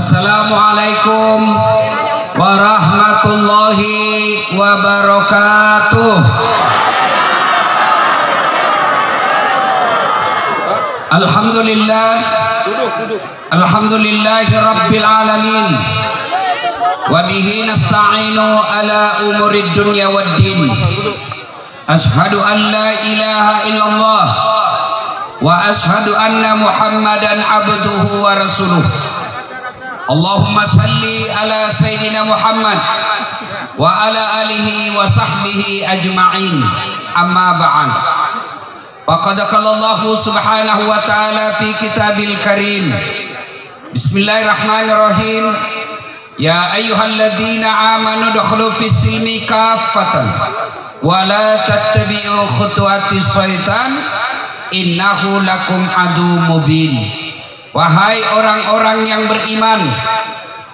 Assalamualaikum warahmatullahi wabarakatuh. Alhamdulillah, alhamdulillahi rabbil alamin, wa bihi nasta'inu ala umurid dunya waddin. Ashhadu an la ilaha illallah wa ashhadu anna muhammadan abduhu wa rasuluh. Allahumma salli ala sayyidina Muhammad wa ala alihi wa sahbihi ajma'in. Amma ba'd. Faqad qala Allah subhanahu wa ta'ala fi kitabil karim. Bismillahirrahmanirrahim. Ya ayyuhalladzina amanu dukhulu fis silmi kaffatan wa la tattabi'u khutuwatis syaitan innahu lakum adu mubin. Wahai orang-orang yang beriman,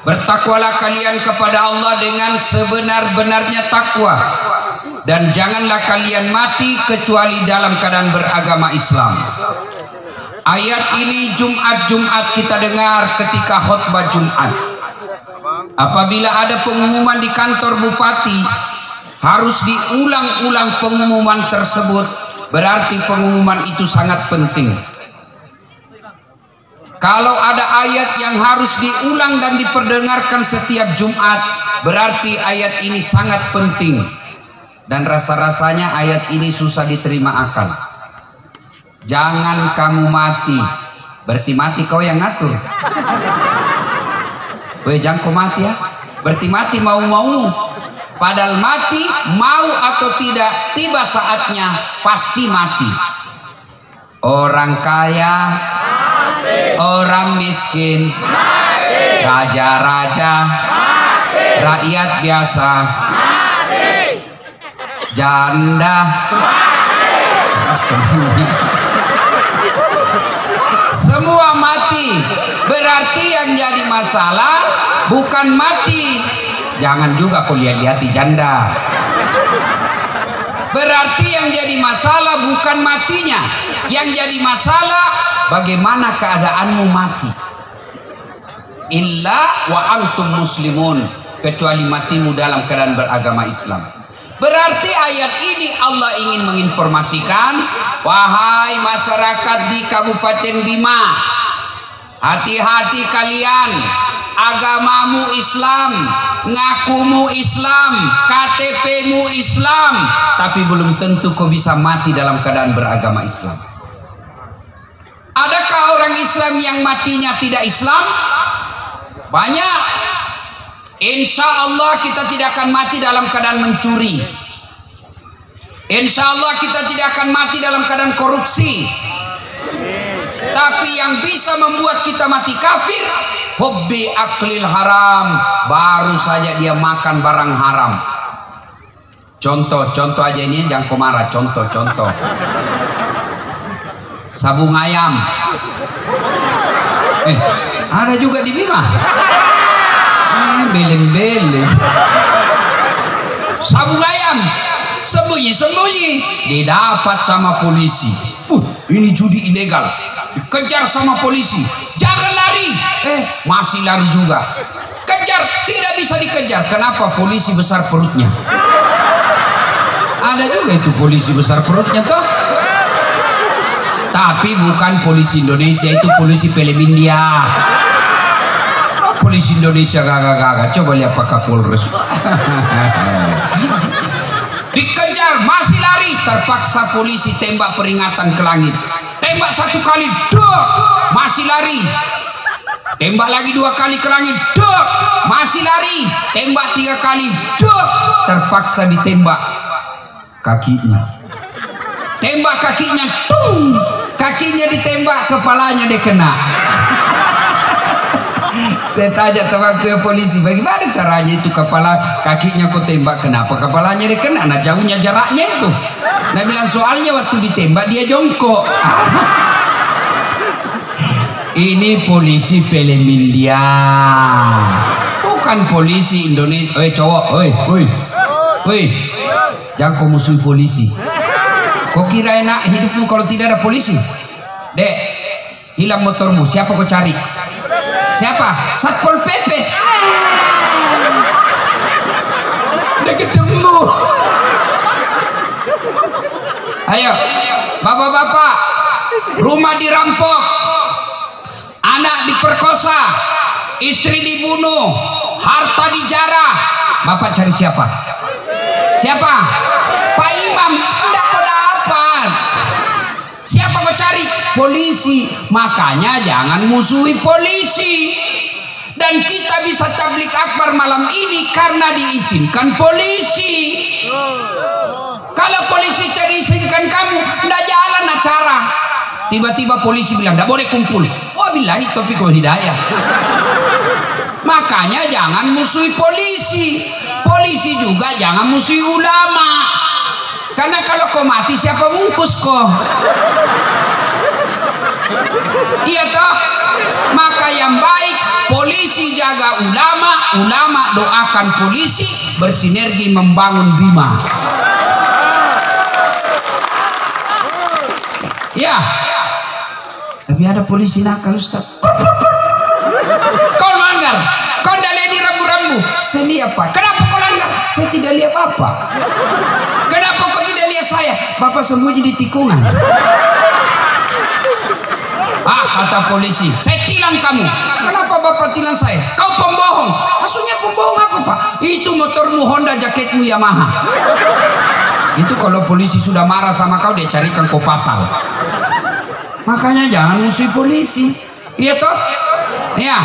bertakwalah kalian kepada Allah dengan sebenar-benarnya takwa, dan janganlah kalian mati kecuali dalam keadaan beragama Islam. Ayat ini Jumat kita dengar ketika khutbah Jumat. Apabila ada pengumuman di kantor bupati, harus diulang-ulang pengumuman tersebut, berarti pengumuman itu sangat penting. Kalau ada ayat yang harus diulang dan diperdengarkan setiap Jumat, berarti ayat ini sangat penting. Dan rasa-rasanya ayat ini susah diterima akal. Jangan kamu mati. Berarti mati kau yang ngatur. Weh, jangan kau mati ya. Berarti mati mau-mau. Padahal mati mau atau tidak, tiba saatnya pasti mati. Orang kaya, orang miskin, raja-raja, rakyat biasa, janda, semua mati. Berarti yang jadi masalah bukan mati. Jangan juga kau lihat-lihati janda. Berarti yang jadi masalah bukan matinya. Yang jadi masalah bagaimana keadaanmu mati. Illa wa antum muslimun, kecuali matimu dalam keadaan beragama Islam. Berarti ayat ini Allah ingin menginformasikan, wahai masyarakat di Kabupaten Bima, hati-hati kalian. Agamamu Islam, ngakumu Islam, KTPmu Islam, tapi belum tentu kau bisa mati dalam keadaan beragama Islam. Adakah orang Islam yang matinya tidak Islam? Banyak. Insya Allah kita tidak akan mati dalam keadaan mencuri. Insya Allah kita tidak akan mati dalam keadaan korupsi. Tapi yang bisa membuat kita mati kafir, hobbi aklil haram, baru saja dia makan barang haram. Contoh aja ini, jangan kau marah. Contoh. Sabung ayam. Ada juga di Bima. Beleng-beleng. Sabung ayam sembunyi didapat sama polisi. Ini judi ilegal. Dikejar sama polisi. Jangan lari. Masih lari juga. Kejar, tidak bisa dikejar. Kenapa? Polisi besar perutnya. Ada juga itu polisi besar perutnya toh. Tapi bukan polisi Indonesia, itu polisi film India. Polisi Indonesia gagak. Coba lihat Pak Kapolres. Dikejar, masih lari. Terpaksa polisi tembak peringatan ke langit. Tembak satu kali, dok, masih lari. Tembak lagi 2 kali ke langit, dok, masih lari. Tembak 3 kali, dok, terpaksa ditembak kakinya. Tembak kakinya, tung, kakinya ditembak, kepalanya dia kena. Saya tanya teman ke polisi, bagaimana caranya itu kepala kakinya kau tembak, kenapa kepalanya dia kena? Nah, jauhnya jaraknya itu. Nah, bilang soalnya waktu ditembak dia jongkok. Ini polisi film India, bukan polisi Indonesia. Cowok, jangan kau musuh polisi. Kau kira enak hidupmu kalau tidak ada polisi? Dek, hilang motormu, siapa kau cari? Siapa? Satpol PP. Udah ketemu. Ayo, bapak-bapak, rumah dirampok, anak diperkosa, istri dibunuh, harta dijarah. Bapak cari siapa? Siapa? Pak Imam. Enggak kau dapat. Siapa kau cari? Polisi. Makanya jangan musuhi polisi. Dan kita bisa tablik akbar malam ini karena diizinkan polisi. Kalau polisi tidak izinkan kamu, tidak jalan acara. Tiba-tiba polisi bilang tidak boleh kumpul. Wabillahi taufiq wal hidayah. Makanya jangan musuhi polisi. Polisi juga jangan musuhi ulama. Karena kalau kau mati siapa bungkus kau? Iya toh? Maka yang baik polisi jaga ulama, ulama doakan polisi, bersinergi membangun Bima. Ya. Tapi ada polisi nakal, Ustaz. Kau melanggar, kau tidak lihat di rambu-rambu. Saya lihat Pak. Kenapa kau langgar? Saya tidak lihat apa. Kenapa kau tidak lihat saya? Bapak sembunyi di tikungan. Ah, kata polisi, saya tilang kamu. Kenapa Bapak tilang saya? Kau pembohong. Maksudnya pembohong apa Pak? Itu motormu Honda, jaketmu Yamaha. Itu kalau polisi sudah marah sama kau, dia carikan kau pasal. Makanya jangan musuhi polisi. Iya toh? Ya.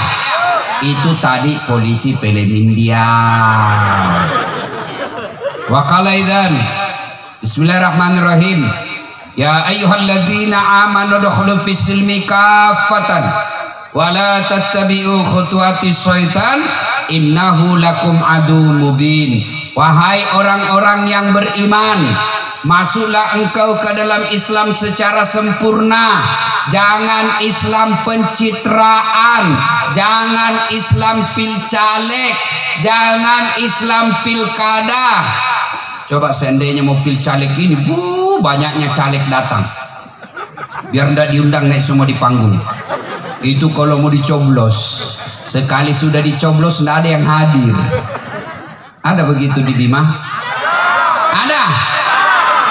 Itu tadi polisi Pelemindia. Waqala idzan. Bismillahirrahmanirrahim. Ya ayyuhalladzina amanu dukhulu fis-silmi kaffatan wa la tattabi'u khutuwatis syaitan innahu lakum adu mubin. Wahai orang-orang yang beriman, masuklah engkau ke dalam Islam secara sempurna. Jangan Islam pencitraan, jangan Islam pilcaleg, jangan Islam pilkada. Coba seandainya mau pilcaleg ini, banyaknya caleg datang. Biar ndak diundang naik semua di panggung. Itu kalau mau dicoblos. Sekali sudah dicoblos ndak ada yang hadir. Ada begitu di Bima? Ada.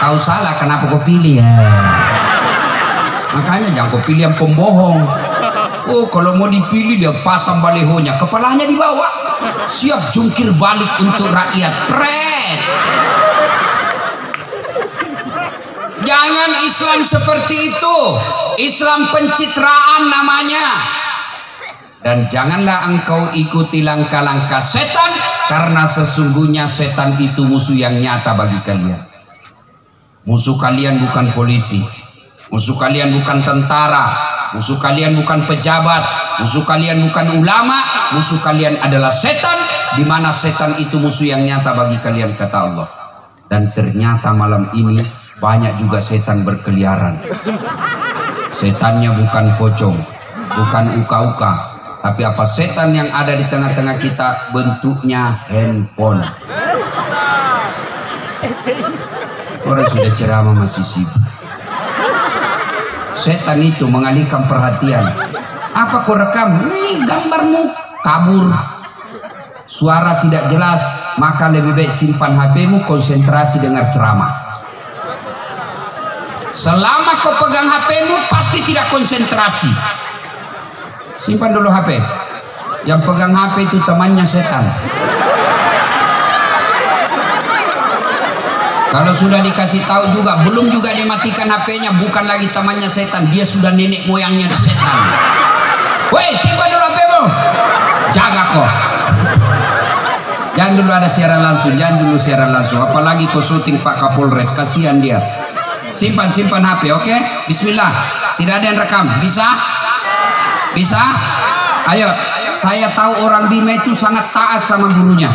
Kau salah, kenapa kau pilih ya? Makanya jangan kau pilih yang pembohong. Oh, kalau mau dipilih dia pasang balihonya, kepalanya dibawa, siap jungkir balik untuk rakyat. Pret. Jangan Islam seperti itu. Islam pencitraan namanya. Dan janganlah engkau ikuti langkah-langkah setan, karena sesungguhnya setan itu musuh yang nyata bagi kalian. Musuh kalian bukan polisi, musuh kalian bukan tentara, musuh kalian bukan pejabat, musuh kalian bukan ulama, musuh kalian adalah setan, di mana setan itu musuh yang nyata bagi kalian, kata Allah. Dan ternyata malam ini banyak juga setan berkeliaran. Setannya bukan pocong, bukan uka-uka, tapi apa setan yang ada di tengah-tengah kita bentuknya handphone. Orang sudah ceramah masih sibuk. Setan itu mengalihkan perhatian. Apa kau rekam? Gambarmu kabur, suara tidak jelas. Maka lebih baik simpan HP-mu, konsentrasi dengar ceramah. Selama kau pegang HP-mu pasti tidak konsentrasi. Simpan dulu HP. Yang pegang HP itu temannya setan. Kalau sudah dikasih tahu juga, belum juga dimatikan HP-nya, bukan lagi temannya setan, dia sudah nenek moyangnya setan. Woi, simpan dulu HP-mu. Jaga kok. Jangan dulu ada siaran langsung, jangan dulu siaran langsung. Apalagi kau syuting Pak Kapolres, kasihan dia. Simpan HP, oke? Bismillah. Tidak ada yang rekam. Bisa? Bisa? Ayo. Saya tahu orang Bima itu sangat taat sama gurunya,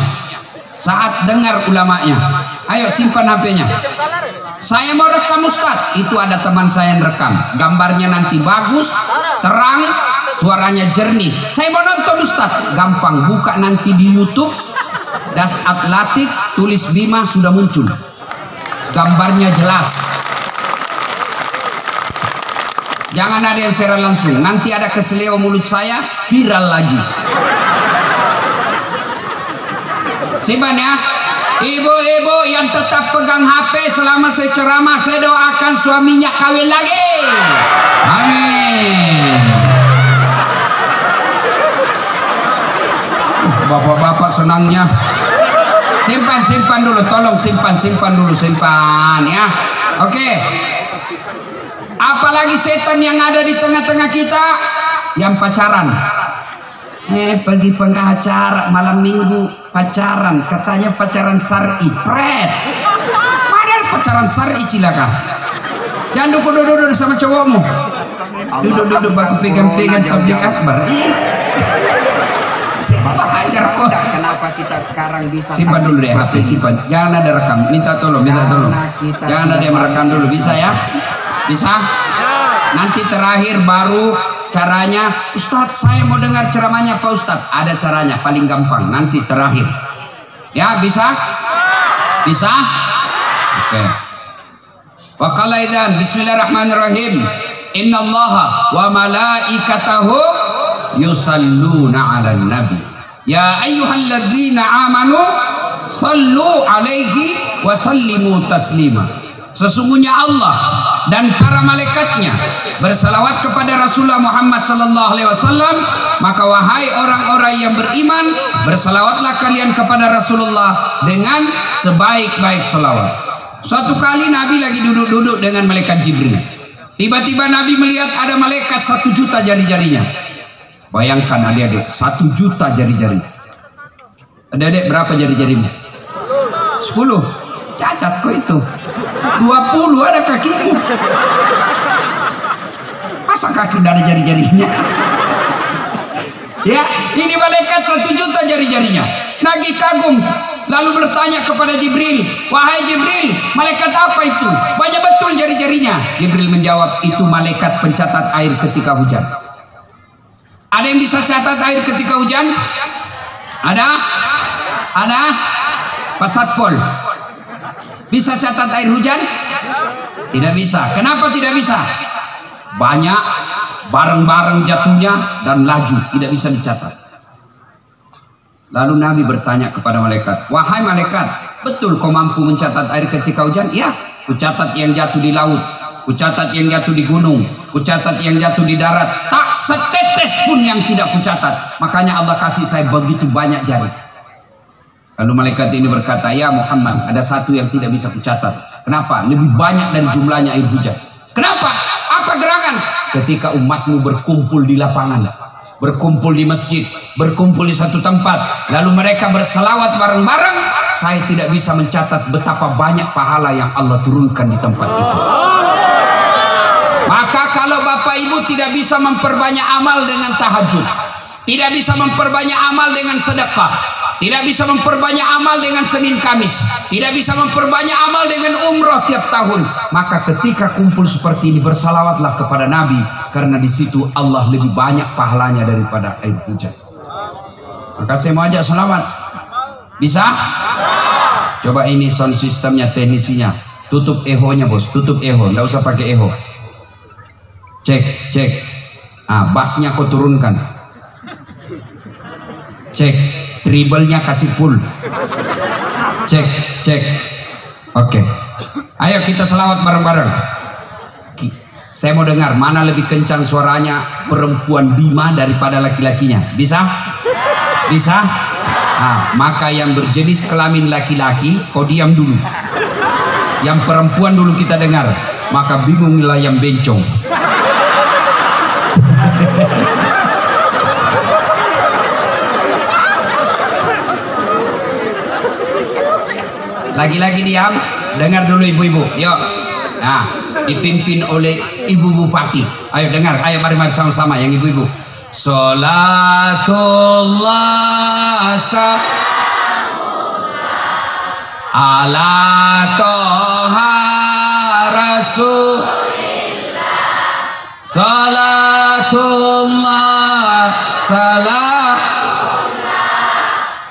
saat dengar ulamanya. Ayo simpan HP-nya. Saya mau rekam Ustaz. Itu ada teman saya yang rekam. Gambarnya nanti bagus, terang, suaranya jernih. Saya mau nonton Ustaz. Gampang, buka nanti di YouTube. Dasat Latif, tulis Bima, sudah muncul. Gambarnya jelas. Jangan ada yang share langsung. Nanti ada keseleo mulut saya viral lagi. Simpan ya. Ibu-ibu yang tetap pegang HP selama saya ceramah, saya doakan suaminya kawin lagi. Amin. Bapak-bapak senangnya. Simpan dulu, tolong simpan dulu ya. Oke. Apalagi setan yang ada di tengah-tengah kita yang pacaran. Pergi pengacara malam minggu pacaran, katanya pacaran syar'i, Fred. Padahal pacaran syar'i cilaka. Jangan duduk sama cowokmu. Duduk baku pegang-pegang tablik akbar. Pacar kok. Kenapa kita sekarang bisa? Simpan dulu deh HP, simpan. Jangan ada rekam. Minta tolong. Jangan ada yang merekam dulu, bisa ya? Bisa? Nanti terakhir baru caranya. Ustadz, saya mau dengar ceramahnya Pak Ustadz. Ada caranya, paling gampang. Nanti terakhir. Ya, bisa? Bisa? Oke. Wa qala idzan bismillahirrahmanirrahim. Innallaha wa malaikatahu yusalluna 'alan nabi. Ya ayyuhalladzina amanu sallu 'alaihi wa sallimu taslima. Sesungguhnya Allah dan para malaikatnya bersalawat kepada Rasulullah Muhammad sallallahu alaihi wasallam, maka wahai orang-orang yang beriman, bersalawatlah kalian kepada Rasulullah dengan sebaik-baik salawat. Suatu kali Nabi lagi duduk-duduk dengan malaikat Jibril. Tiba-tiba Nabi melihat ada malaikat 1 juta jari-jarinya. Bayangkan adik-adik, 1 juta jari-jari. Adik-adik berapa jari-jarimu? 10. Cacat kok itu. 20 ada kakimu. Masa kaki dari jari-jarinya? Ya, ini malaikat 1 juta jari-jarinya. Nabi kagum, lalu bertanya kepada Jibril, wahai Jibril, malaikat apa itu? Banyak betul jari-jarinya. Jibril menjawab, itu malaikat pencatat air ketika hujan. Ada yang bisa catat air ketika hujan? Ada? Pak Satpol bisa catat air hujan? Tidak bisa. Kenapa tidak bisa? Banyak, bareng-bareng jatuhnya dan laju, tidak bisa dicatat. Lalu Nabi bertanya kepada malaikat, wahai malaikat, betul kau mampu mencatat air ketika hujan? Ya, kucatat yang jatuh di laut, kucatat yang jatuh di gunung, kucatat yang jatuh di darat, tak setetes pun yang tidak kucatat. Makanya Allah kasih saya begitu banyak jari. Lalu malaikat ini berkata, ya Muhammad, ada satu yang tidak bisa kucatat. Kenapa? Lebih banyak dari jumlahnya air hujan. Kenapa? Apa gerangan? Ketika umatmu berkumpul di lapangan, berkumpul di masjid, berkumpul di satu tempat, lalu mereka berselawat bareng-bareng, saya tidak bisa mencatat betapa banyak pahala yang Allah turunkan di tempat itu. Maka kalau Bapak Ibu tidak bisa memperbanyak amal dengan tahajud, tidak bisa memperbanyak amal dengan sedekah, tidak bisa memperbanyak amal dengan Senin Kamis, tidak bisa memperbanyak amal dengan umroh tiap tahun, maka ketika kumpul seperti ini bersalawatlah kepada Nabi, karena di situ Allah lebih banyak pahalanya daripada air hujan. Maka saya mau ajak salawat. Bisa? Coba ini sound systemnya, teknisinya. Tutup eho-nya bos, tutup eho, nggak usah pakai eho. Cek. Bassnya kau turunkan. Cek. Treble-nya kasih full. Cek. Oke. Ayo kita selawat bareng-bareng. Saya mau dengar mana lebih kencang suaranya perempuan Bima daripada laki-lakinya. Bisa? Bisa? Maka yang berjenis kelamin laki-laki kau diam dulu. Yang perempuan dulu kita dengar. Maka bingunglah yang bencong. Lagi-lagi diam, dengar dulu ibu-ibu. Yuk. Nah, dipimpin oleh Ibu Bupati. Ayo dengar, ayo mari sama-sama yang ibu-ibu. Salatullah ala toha rasulillah. Salatullah salam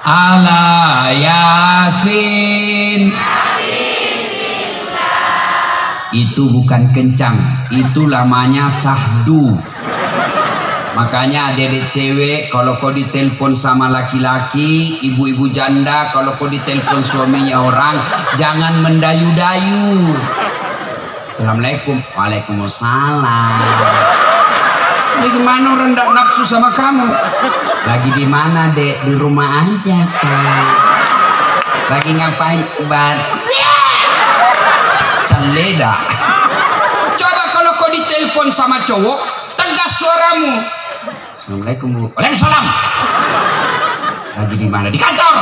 ala yasin. itu bukan kencang, itu namanya sahdu. Makanya adik-adik cewek, kalau kau ditelepon sama laki-laki, ibu-ibu janda, kalau kau ditelepon suaminya orang, jangan mendayu-dayu. Assalamualaikum. Waalaikumsalam. Ini gimana orang ndak nafsu sama kamu? Lagi di mana, Dek? Di rumah aja, Kak. Lagi ngapain? Caleda. Coba kalau kau ditelepon sama cowok, tegas suaramu. Assalamualaikum, Bu. Waalaikumsalam. Lagi di mana? Di kantor.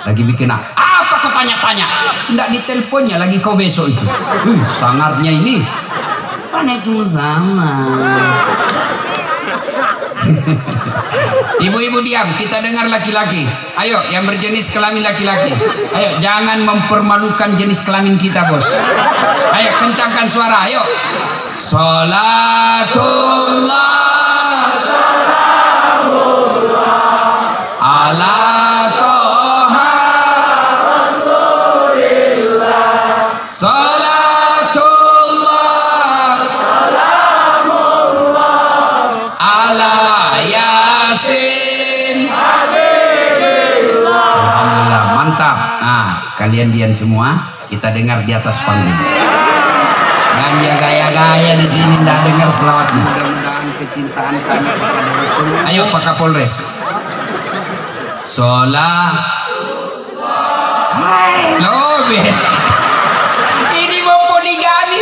Lagi bikin apa kau tanya-tanya? Nggak diteleponnya lagi kau besok itu. Sangarnya ini. Waalaikumsalam. Ibu-ibu diam, kita dengar laki-laki. Ayo, yang berjenis kelamin laki-laki. Ayo, jangan mempermalukan jenis kelamin kita, bos. Ayo, kencangkan suara, ayo. Salatullah ala toha Rasulillah. Salatullah ala Yasin. Alhamdulillah, mantap. Nah, kalian diam semua, kita dengar di atas panggung. Dan dia gaya-gaya di sini tidak dengar selawatnya. Mudah-mudahan kecintaan kami kepada Rasul. Ayo Pak Kapolres. Sholat. Loh, ini mau poligami.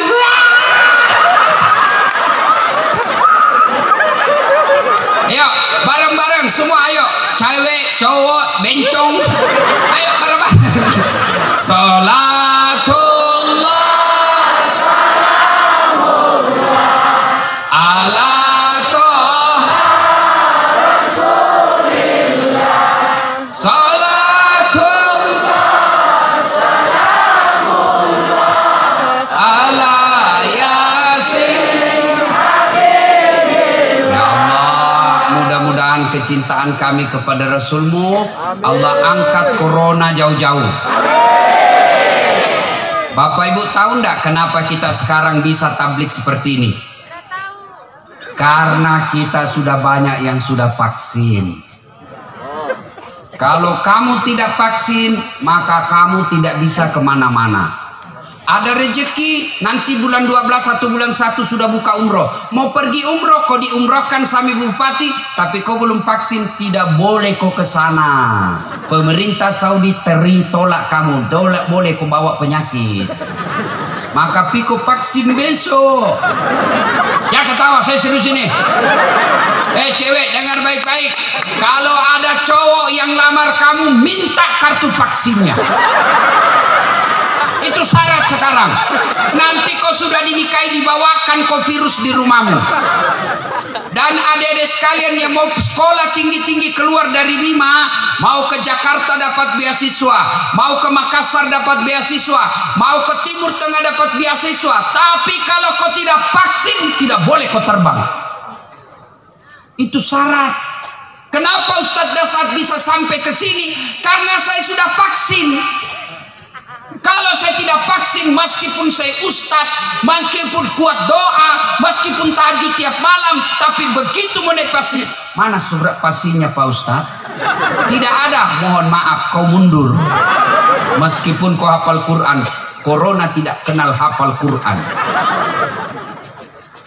Ayo, bareng-bareng semua, ayo. Cewek, cowok, bencong. Ayo, bareng-bareng. Salatullah ala toha Rasulillah. Salatullah ala Yasin. Ya Allah, mudah-mudahan kecintaan kami kepada Rasulmu Allah angkat corona jauh-jauh. Bapak Ibu tahu enggak kenapa kita sekarang bisa tablik seperti ini? Karena kita sudah banyak yang sudah vaksin. Kalau kamu tidak vaksin, maka kamu tidak bisa kemana-mana. Ada rezeki, nanti bulan 12 atau bulan 1 sudah buka umroh. Mau pergi umroh, kau diumrohkan sama bupati, tapi kau belum vaksin, tidak boleh kau ke sana. Pemerintah Saudi tolak kamu, tidak boleh kau bawa penyakit. Maka piko vaksin besok. Ya ketawa, saya serius ini. Cewek dengar baik-baik. Kalau ada cowok yang lamar kamu, minta kartu vaksinnya. Itu syarat sekarang. Nanti kau sudah dinikahi, dibawakan kau virus di rumahmu. Dan adik-adik sekalian yang mau sekolah tinggi-tinggi keluar dari Bima, mau ke Jakarta dapat beasiswa, mau ke Makassar dapat beasiswa, mau ke Timur Tengah dapat beasiswa. Tapi kalau kau tidak vaksin, tidak boleh kau terbang. Itu syarat. Kenapa Ustadz Dasar bisa sampai ke sini? Karena saya sudah vaksin. Kalau saya tidak vaksin, meskipun saya ustadz, meskipun kuat doa, meskipun tahajud tiap malam, tapi begitu menepasi, mana surat pastinya Pak Ustadz? Tidak ada. Mohon maaf, kau mundur. Meskipun kau hafal Quran, corona tidak kenal hafal Quran.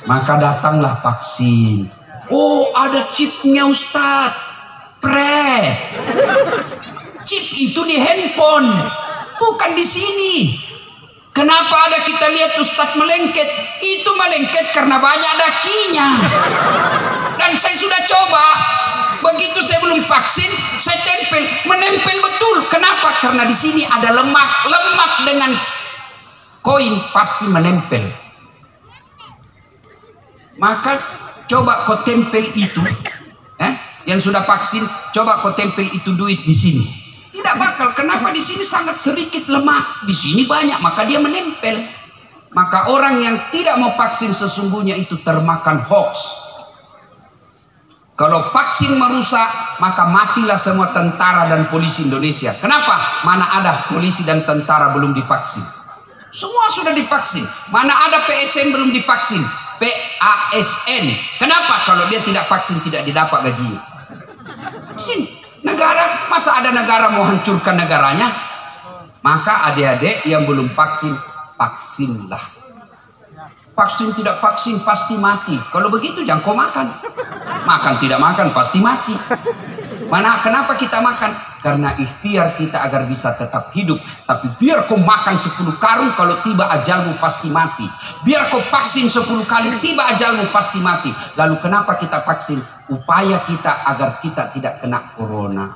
Maka datanglah vaksin. Oh, ada chipnya Ustadz. Chip itu di handphone, bukan di sini. Kenapa ada kita lihat Ustadz melengket? Itu melengket karena banyak dakinya. Dan saya sudah coba. Begitu saya belum vaksin, saya tempel, menempel betul. Kenapa? Karena di sini ada lemak. Lemak dengan koin pasti menempel. Maka coba kau tempel itu, yang sudah vaksin, coba kau tempel itu duit di sini. Tidak bakal. Kenapa? Di sini sangat sedikit lemak, di sini banyak, maka dia menempel. Maka orang yang tidak mau vaksin sesungguhnya itu termakan hoax. Kalau vaksin merusak, maka matilah semua tentara dan polisi Indonesia. Kenapa? Mana ada polisi dan tentara belum divaksin. Semua sudah divaksin. Mana ada PSN belum divaksin? PASN. Kenapa? Kalau dia tidak vaksin tidak didapat gajinya. Vaksin. Negara, masa ada negara mau hancurkan negaranya? Maka adik-adik yang belum vaksin, vaksinlah. Vaksin tidak vaksin pasti mati. Kalau begitu jangan kau makan. Makan tidak makan pasti mati. Mana kenapa kita makan? Karena ikhtiar kita agar bisa tetap hidup. Tapi biar kau makan 10 karung, kalau tiba ajalmu pasti mati. Biar kau vaksin 10 kali, tiba ajalmu pasti mati. Lalu kenapa kita vaksin? Upaya kita agar kita tidak kena corona.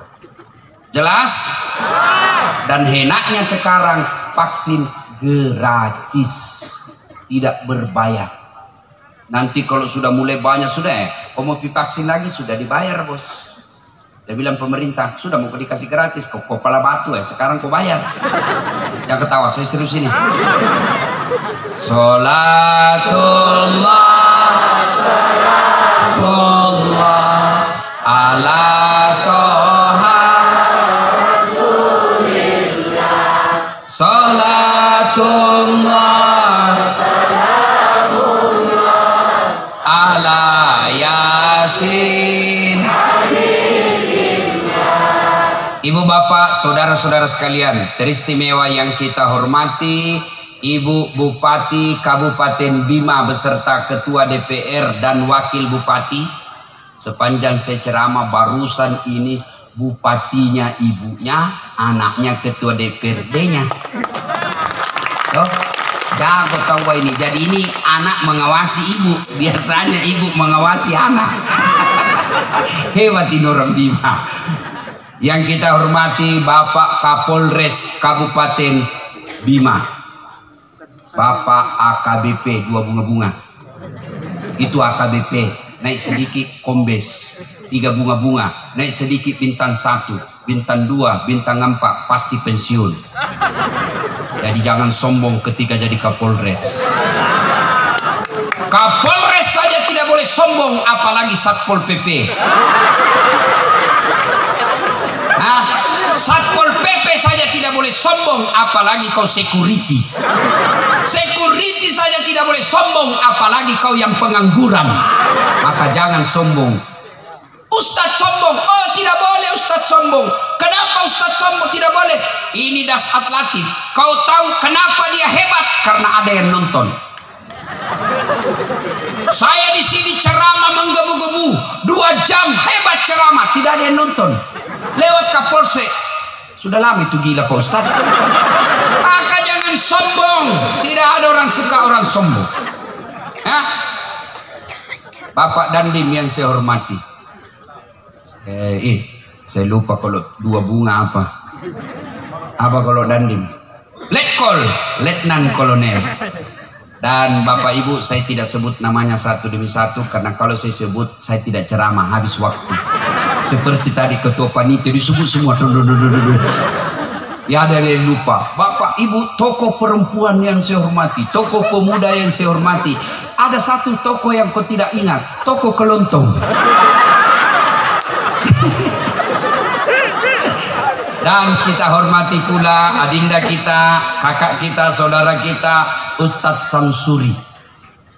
Jelas? Dan enaknya sekarang vaksin gratis, tidak berbayar. Nanti kalau sudah mulai banyak sudah kau mau vaksin lagi sudah dibayar bos. Dia bilang pemerintah sudah mau dikasih gratis, kau kepala batu sekarang kau bayar. Jangan ketawa, saya serius ini. Sholatullah salamullah ala toha rasulillah. Sholatullah salamullah ala yasin. Ibu bapak, saudara-saudara sekalian, teristimewa yang kita hormati, Ibu Bupati Kabupaten Bima beserta Ketua DPR dan Wakil Bupati. Sepanjang saya ceramah barusan ini, bupatinya ibunya, anaknya Ketua DPRD-nya. Jangan kau tahu ini. Jadi ini anak mengawasi ibu, biasanya ibu mengawasi anak. Hebat ini orang Bima. Yang kita hormati Bapak Kapolres Kabupaten Bima, Bapak AKBP 2 bunga-bunga. Itu AKBP, naik sedikit kombes 3 bunga-bunga, naik sedikit bintang 1, bintang 2, bintang 4, pasti pensiun. Jadi jangan sombong ketika jadi Kapolres. Kapolres saja tidak boleh sombong, apalagi Satpol PP. Satpol PP saja tidak boleh sombong, apalagi kau security. Security saja tidak boleh sombong, apalagi kau yang pengangguran. Maka jangan sombong. Ustadz sombong, oh tidak boleh Ustadz sombong. Kenapa Ustadz sombong tidak boleh? Ini Dasat Latif. Kau tahu kenapa dia hebat? Karena ada yang nonton. Saya di sini ceramah menggebu-gebu 2 jam, hebat ceramah, tidak ada yang nonton. Lewat Kapolsek, sudah lama itu gila Pak Ustaz. Maka jangan sombong, tidak ada orang suka orang sombong. Bapak Dandim yang saya hormati, saya lupa kalau 2 bunga apa kalau Dandim, Letkol, Letnan Kolonel. Dan Bapak Ibu saya tidak sebut namanya satu demi satu, karena kalau saya sebut saya tidak ceramah, habis waktu. Seperti tadi ketua panitia disebut semua. Ya ada yang lupa. Bapak Ibu, tokoh perempuan yang saya hormati, tokoh pemuda yang saya hormati, ada satu tokoh yang kau tidak ingat, tokoh kelontong. Dan kita hormati pula adinda kita, kakak kita, saudara kita, Ustadz Samsuri,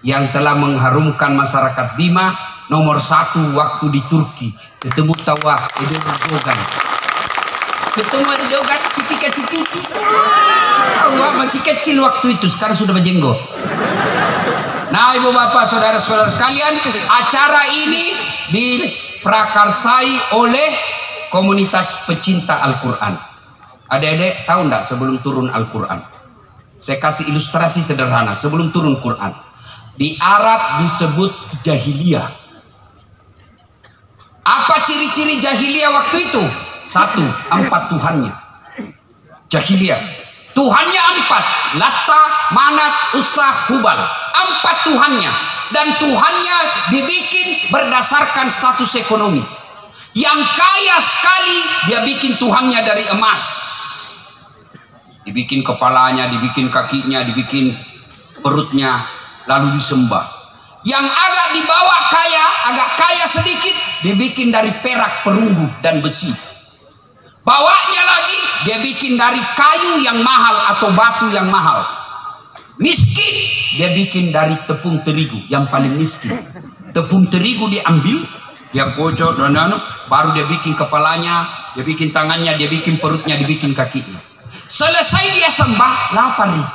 yang telah mengharumkan masyarakat Bima nomor 1 waktu di Turki. Ketemu tawa Erdogan, ketemu Erdogan, cipika-cipiki. Masih kecil waktu itu, sekarang sudah berjenggot. Nah ibu bapak saudara-saudara sekalian, acara ini diprakarsai oleh komunitas pecinta Al-Quran. Adik-adik tahu enggak sebelum turun Al-Quran? Saya kasih ilustrasi sederhana sebelum turun Quran. Di Arab disebut jahiliyah. Apa ciri-ciri jahiliyah waktu itu? 1, 4 Tuhannya. Jahiliyah. Tuhannya 4. Latta, Manat, Uzza, Hubal. 4 Tuhannya. Dan Tuhannya dibikin berdasarkan status ekonomi. Yang kaya sekali dia bikin Tuhannya dari emas. Dibikin kepalanya, dibikin kakinya, dibikin perutnya, lalu disembah. Yang agak di bawah kaya, agak kaya sedikit, dibikin dari perak, perunggu, dan besi. Bawahnya lagi dia bikin dari kayu yang mahal atau batu yang mahal. Miskin, dia bikin dari tepung terigu yang paling miskin. Tepung terigu diambil, dia kocok dan baru dia bikin kepalanya, dia bikin tangannya, dia bikin perutnya, dia bikin kakinya. Selesai dia sembah, lapar nih.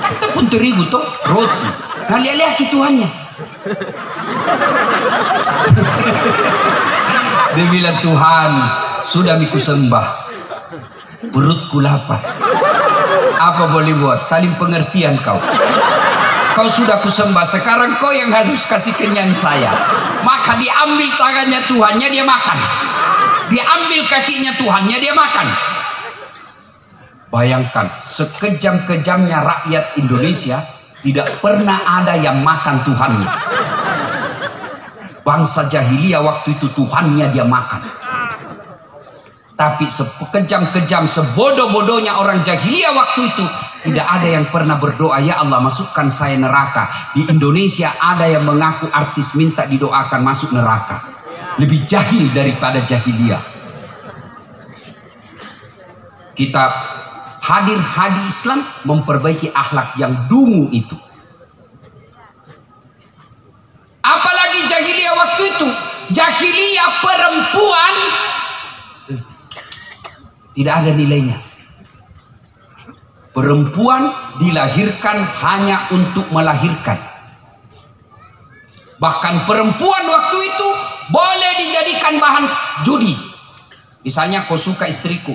Kan tepung terigu tuh roti. Nah lihat-lihat Tuhannya. Dia bilang, Tuhan, sudah miku sembah, perutku lapar. Apa boleh buat? Saling pengertian kau. Kau sudah kusembah, sekarang kau yang harus kasih kenyang saya. Maka diambil tangannya Tuhannya, dia makan. Diambil kakinya Tuhannya, dia makan. Bayangkan, sekejam-kejamnya rakyat Indonesia tidak pernah ada yang makan Tuhannya. Bangsa jahiliyah waktu itu Tuhannya dia makan. Tapi sekejam-kejam, sebodoh-bodohnya orang jahiliyah waktu itu, tidak ada yang pernah berdoa, ya Allah masukkan saya neraka. Di Indonesia ada yang mengaku artis minta didoakan masuk neraka. Lebih jahil daripada jahiliyah. Kita hadir Islam memperbaiki akhlak yang dungu itu. Apalagi jahiliyah waktu itu, jahiliyah perempuan tidak ada nilainya. Perempuan dilahirkan hanya untuk melahirkan. Bahkan perempuan waktu itu boleh dijadikan bahan judi. Misalnya kau suka istriku,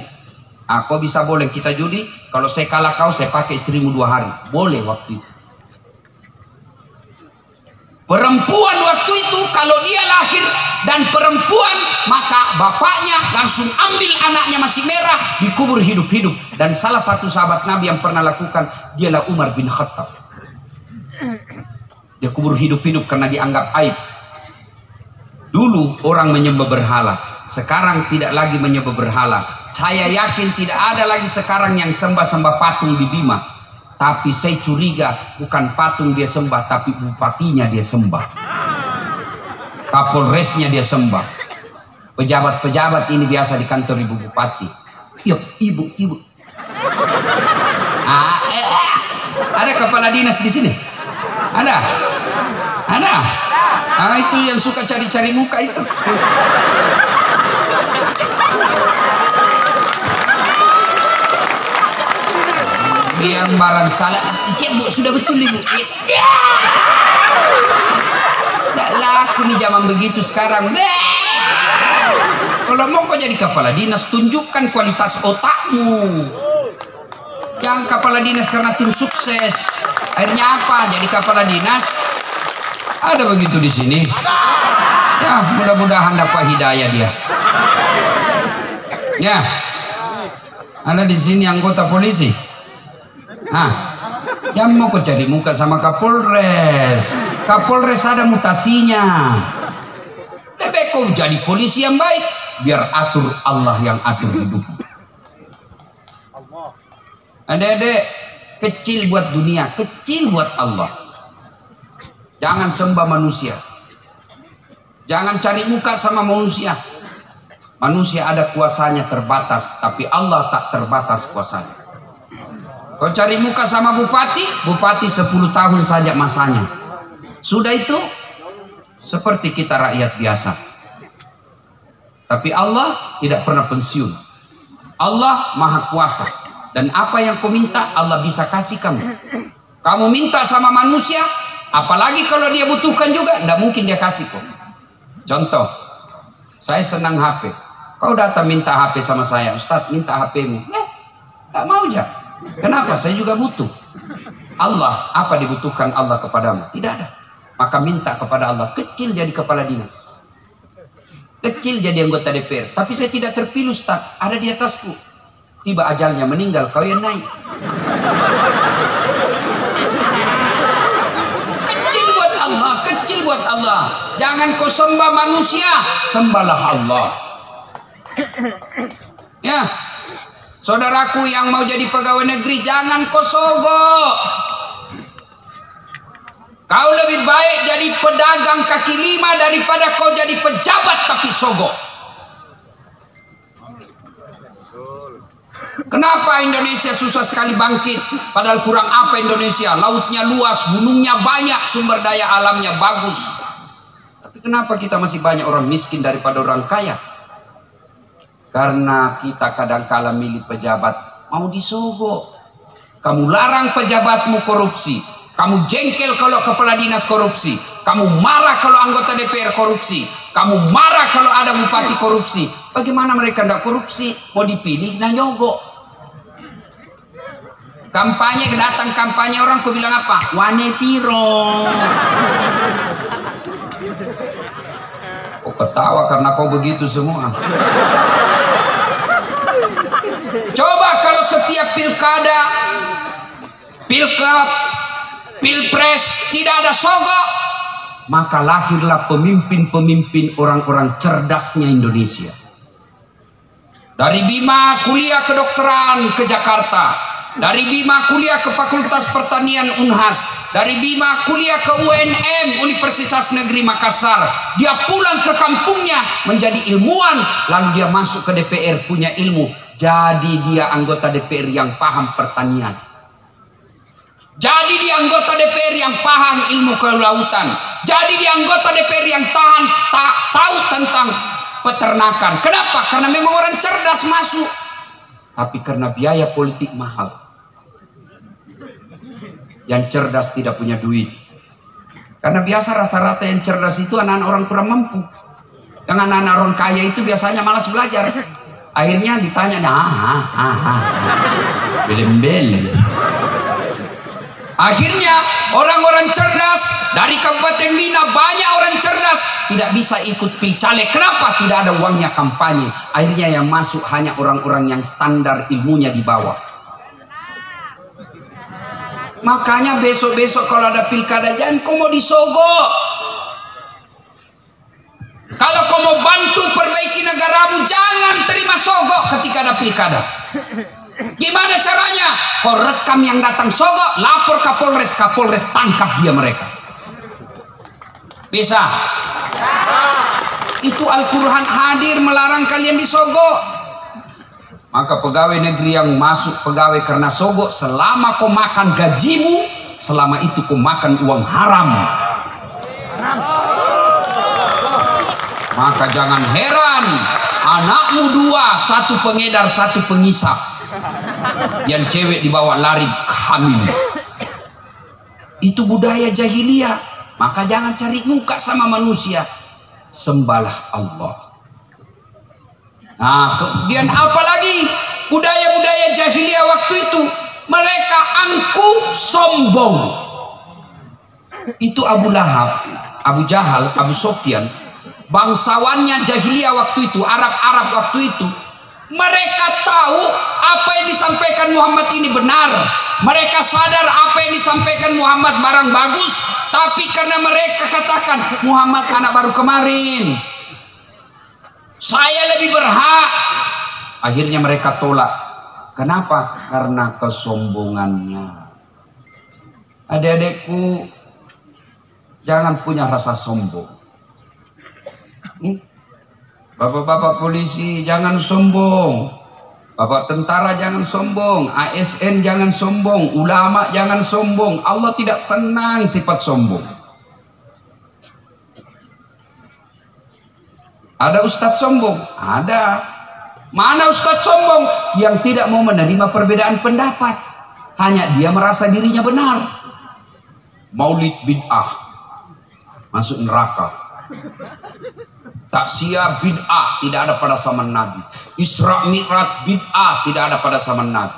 kau bisa boleh kita judi. Kalau saya kalah kau, saya pakai istrimu 2 hari. Boleh waktu itu. Perempuan waktu itu kalau dia lahir dan perempuan, maka bapaknya langsung ambil anaknya masih merah, dikubur hidup-hidup. Dan salah satu sahabat Nabi yang pernah lakukan, dialah Umar bin Khattab. Dia kubur hidup-hidup karena dianggap aib. Dulu orang menyembah berhala, sekarang tidak lagi menyembah berhala. Saya yakin tidak ada lagi sekarang yang sembah-sembah patung di Bima. Tapi saya curiga bukan patung dia sembah, tapi bupatinya dia sembah, kapolresnya dia sembah. Pejabat-pejabat ini biasa di kantor ibu bupati. Yuk, ibu. Ada kepala dinas di sini? Ada? Itu yang suka cari-cari muka itu. Yang barang salah, siap bu, sudah betul ibu. Tidak laku nih zaman begitu sekarang. Kalau mau kau jadi kepala dinas, tunjukkan kualitas otakmu. Yang kepala dinas karena tim sukses, akhirnya apa? Jadi kepala dinas. Ada begitu di sini. Ya, mudah-mudahan dapat hidayah dia. Ya, ada di sini anggota polisi. Yang mau kau cari muka sama Kapolres. Kapolres ada mutasinya. Lebih kau jadi polisi yang baik, biar atur Allah yang atur hidup. Adik-adik, kecil buat dunia, kecil buat Allah. Jangan sembah manusia. Jangan cari muka sama manusia. Manusia ada kuasanya terbatas, tapi Allah tak terbatas kuasanya. Kau cari muka sama bupati 10 tahun saja masanya. Sudah itu seperti kita rakyat biasa. Tapi Allah tidak pernah pensiun. Allah maha kuasa. Dan apa yang kau minta Allah bisa kasih kamu. Kamu minta sama manusia, apalagi kalau dia butuhkan juga, tidak mungkin dia kasih kau. Contoh, saya senang HP. Kau datang minta HP sama saya, Ustadz minta HP-mu. Tak mau aja. Kenapa? Saya juga butuh. Allah, apa dibutuhkan Allah kepadamu? Tidak ada. Maka minta kepada Allah. Kecil jadi kepala dinas, kecil jadi anggota DPR, tapi saya tidak terpilih Ustaz, ada di atasku. Tiba ajalnya meninggal, kau yang naik. Kecil buat Allah, kecil buat Allah. Jangan kau sembah manusia, sembahlah Allah. Ya, saudaraku yang mau jadi pegawai negeri, jangan kau sogok. Kau lebih baik jadi pedagang kaki lima daripada kau jadi pejabat tapi sogok. Kenapa Indonesia susah sekali bangkit? Padahal kurang apa Indonesia? Lautnya luas, gunungnya banyak, sumber daya alamnya bagus. Tapi kenapa kita masih banyak orang miskin daripada orang kaya? Karena kita kadang-kala milih pejabat mau disogok. Kamu larang pejabatmu korupsi. Kamu jengkel kalau kepala dinas korupsi. Kamu marah kalau anggota DPR korupsi. Kamu marah kalau ada bupati korupsi. Bagaimana mereka tidak korupsi? Mau dipilih dan nyogok. Kampanye, datang kampanye orang kau bilang apa? Wane piro. Kau ketawa karena kau begitu semua. Coba kalau setiap pilkada, pilkap, pilpres tidak ada sogok, maka lahirlah pemimpin-pemimpin orang-orang cerdasnya Indonesia. Dari Bima kuliah kedokteran ke Jakarta, dari Bima kuliah ke Fakultas Pertanian Unhas, dari Bima kuliah ke UNM Universitas Negeri Makassar. Dia pulang ke kampungnya menjadi ilmuwan, lalu dia masuk ke DPR punya ilmu. Jadi dia anggota DPR yang paham pertanian. Jadi dia anggota DPR yang paham ilmu kelautan. Jadi dia anggota DPR yang tahu tentang peternakan. Kenapa? Karena memang orang cerdas masuk. Tapi karena biaya politik mahal. Yang cerdas tidak punya duit. Karena biasa rata-rata yang cerdas itu anak-anak orang kurang mampu. Yang anak-anak orang kaya itu biasanya malas belajar. Akhirnya ditanya, belem-belem. Akhirnya orang-orang cerdas dari Kabupaten Bina, banyak orang cerdas tidak bisa ikut pilcaleg. Kenapa? Tidak ada uangnya kampanye. Akhirnya yang masuk hanya orang-orang yang standar ilmunya di bawah. Makanya besok-besok kalau ada pilkada, jangan kau mau disogok. Kalau kau mau bantu perbaiki negaramu, jangan terima sogok ketika ada pilkada. Gimana caranya? Kau rekam yang datang sogok, lapor Kapolres, Kapolres tangkap dia mereka. Bisa? Itu Al-Quran hadir melarang kalian disogok. Maka pegawai negeri yang masuk pegawai karena sogok, selama kau makan gajimu, selama itu kau makan uang haram. Maka jangan heran anakmu dua, satu pengedar, satu pengisap. Yang cewek dibawa lari hamil. Itu budaya jahiliyah. Maka jangan cari muka sama manusia, sembahlah Allah. Nah, kemudian apalagi budaya-budaya jahiliyah waktu itu, mereka angkuh sombong. Itu Abu Lahab, Abu Jahal, Abu Sofyan, bangsawannya jahiliyah waktu itu, Arab-Arab waktu itu. Mereka tahu apa yang disampaikan Muhammad ini benar. Mereka sadar apa yang disampaikan Muhammad barang bagus. Tapi karena mereka katakan Muhammad anak baru kemarin, saya lebih berhak. Akhirnya mereka tolak. Kenapa? Karena kesombongannya. Adik-adikku, jangan punya rasa sombong. Bapak-bapak polisi jangan sombong. Bapak tentara jangan sombong. ASN jangan sombong. Ulama jangan sombong. Allah tidak senang sifat sombong. Ada ustadz sombong? Ada. Mana ustadz sombong? Yang tidak mau menerima perbedaan pendapat. Hanya dia merasa dirinya benar. Maulid bid'ah, masuk neraka. Taksiyah bid'ah, tidak ada pada zaman Nabi. Isra Mi'raj bid'ah, tidak ada pada zaman Nabi.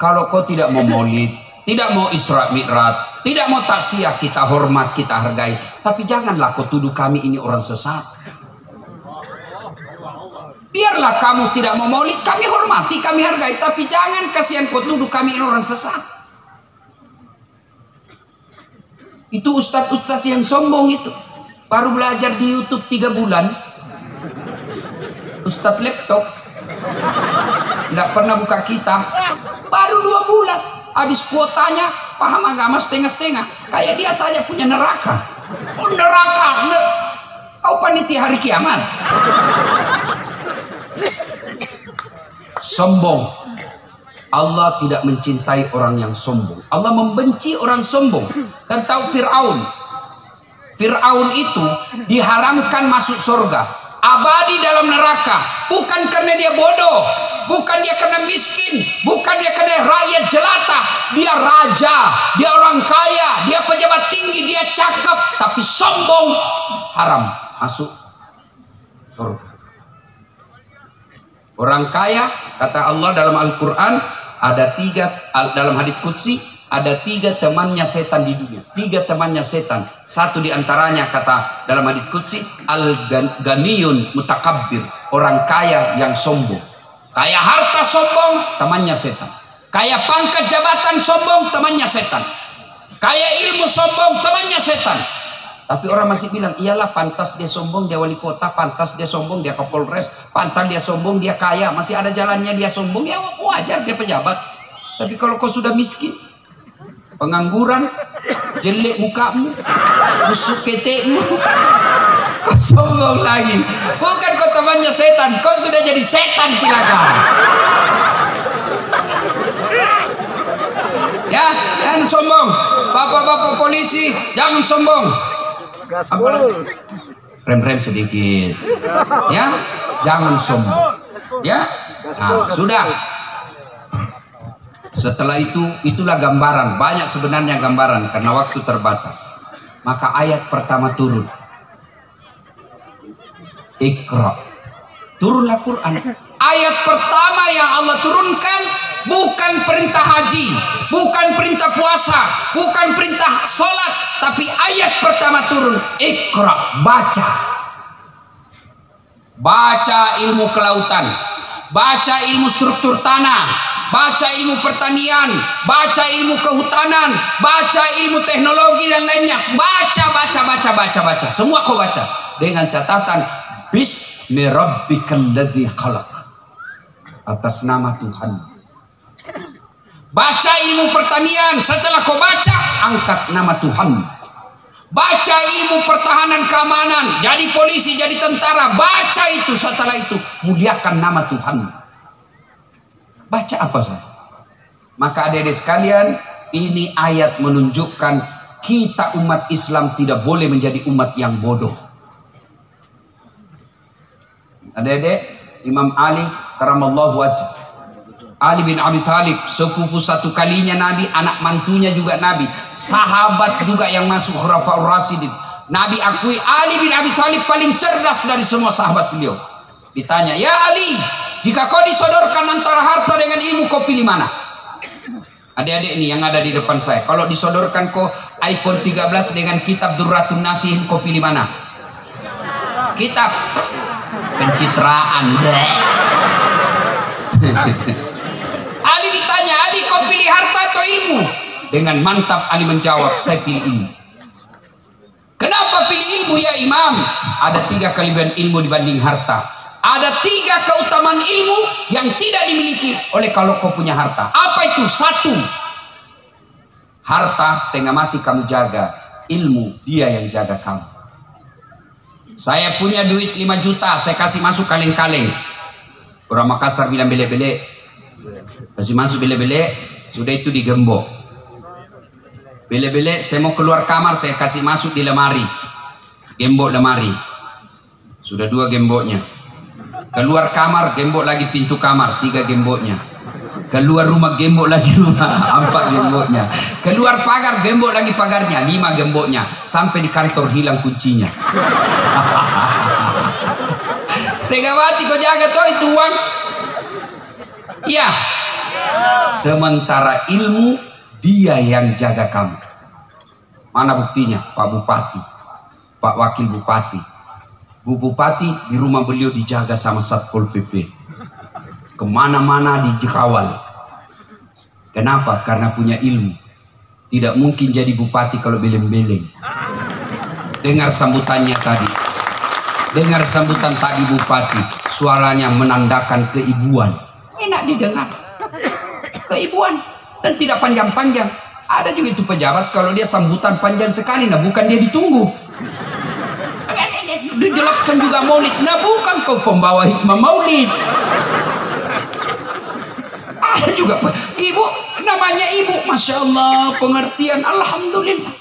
Kalau kau tidak mau maulid, tidak mau Isra Mi'raj, tidak mau taksiyah, kita hormat, kita hargai. Tapi janganlah kau tuduh kami ini orang sesat. Biarlah kamu tidak mau maulid, kami hormati, kami hargai. Tapi jangan kasihan kau tuduh kami ini orang sesat. Itu ustadz-ustadz yang sombong itu. Baru belajar di YouTube 3 bulan. Ustadz laptop. Tidak pernah buka kitab. Baru 2 bulan. Habis kuotanya paham agama setengah-setengah. Kayak dia saja punya neraka. Oh neraka. Kau panitia hari kiamat. sombong. Allah tidak mencintai orang yang sombong. Allah membenci orang sombong. Dan tahu Fir'aun. Fir'aun itu diharamkan masuk surga, abadi dalam neraka. Bukan karena dia bodoh, bukan dia karena miskin, bukan dia karena rakyat jelata. Dia raja, dia orang kaya, dia pejabat tinggi, dia cakep, tapi sombong, haram masuk surga. Orang kaya, kata Allah dalam Al-Quran, ada 3, dalam hadits qudsi, ada 3 temannya setan di dunia. 3 temannya setan. Satu diantaranya kata dalam hadits qudsi, al-ganiyun mutakabbir, orang kaya yang sombong. Kaya harta sombong, temannya setan. Kaya pangkat jabatan sombong, temannya setan. Kaya ilmu sombong, temannya setan. Tapi orang masih bilang, iyalah pantas dia sombong, dia wali kota, pantas dia sombong, dia kapolres, pantas dia sombong, dia kaya, masih ada jalannya dia sombong, ya wajar dia pejabat. Tapi kalau kau sudah miskin, pengangguran, jelek mukamu, busuk ketekmu, kau sombong lagi. Bukan kau temannya setan, kau sudah jadi setan cilaka. Ya, jangan sombong. Bapak-bapak polisi, jangan sombong. Rem-rem sedikit, ya, jangan sombong, ya. Nah, sudah. Setelah itu, itulah gambaran. Banyak sebenarnya gambaran karena waktu terbatas. Maka ayat pertama turun. Iqra. Turunlah Quran. Ayat pertama yang Allah turunkan bukan perintah haji, bukan perintah puasa, bukan perintah sholat, tapi ayat pertama turun, Iqra, baca. Baca ilmu kelautan, baca ilmu struktur tanah, baca ilmu pertanian, baca ilmu kehutanan, baca ilmu teknologi dan lainnya. Baca. Semua kau baca dengan catatan Bismi rabbikal ladzi khalaq, atas nama Tuhan. Baca ilmu pertanian, setelah kau baca, angkat nama Tuhan. Baca ilmu pertahanan keamanan, jadi polisi, jadi tentara, baca itu, setelah itu muliakan nama Tuhan. Baca apa saja. Maka adik-adik sekalian, ini ayat menunjukkan kita umat Islam tidak boleh menjadi umat yang bodoh. Adik-adik, Imam Ali karamallahu wajhah, Ali bin Abi Thalib, sepupu satu kalinya Nabi, anak mantunya juga Nabi, sahabat juga yang masuk Khulafaur Rasyidin. Nabi akui Ali bin Abi Thalib paling cerdas dari semua sahabat beliau. Ditanya, ya Ali, jika kau disodorkan antara harta dengan ilmu, kau pilih mana? Adik-adik ini yang ada di depan saya, kalau disodorkan kau iPhone 13 dengan kitab Durratun Nasihin, kau pilih mana? Kitab. Pencitraan. Ali ditanya, Ali kau pilih harta atau ilmu? Dengan mantap Ali menjawab, saya pilih ilmu. Kenapa pilih ilmu ya Imam? Ada 3 kelebihan ilmu dibanding harta. Ada 3 keutamaan ilmu yang tidak dimiliki oleh kalau kau punya harta. Apa itu? 1, harta setengah mati kamu jaga, ilmu dia yang jaga kamu. Saya punya duit 5 juta, saya kasih masuk kaleng-kaleng. Orang Makassar bilang bele-bele. Kasih masuk bele-bele, sudah itu digembok. Bele-bele, saya mau keluar kamar, saya kasih masuk di lemari. Gembok lemari. Sudah 2 gemboknya. Keluar kamar, gembok lagi pintu kamar, 3 gemboknya. Keluar rumah, gembok lagi rumah, 4 gemboknya. Keluar pagar, gembok lagi pagarnya, 5 gemboknya. Sampai di kantor hilang kuncinya. Setengah mati kau jaga tuh itu uang. Ya. Sementara ilmu dia yang jaga kamu. Mana buktinya? Pak Bupati, Pak Wakil Bupati, Bu Bupati di rumah beliau dijaga sama Satpol PP. Kemana-mana dikawal. Kenapa? Karena punya ilmu. Tidak mungkin jadi bupati kalau beleng-beleng. Dengar sambutannya tadi. Dengar sambutan tadi bupati. Suaranya menandakan keibuan. Enak didengar. Keibuan. Dan tidak panjang-panjang. Ada juga itu pejabat kalau dia sambutan panjang sekali. Nah bukan dia ditunggu. Dijelaskan juga maulid. Nah bukan kau pembawa hikmah maulid. Ada juga ibu, namanya ibu, masya Allah, pengertian, alhamdulillah.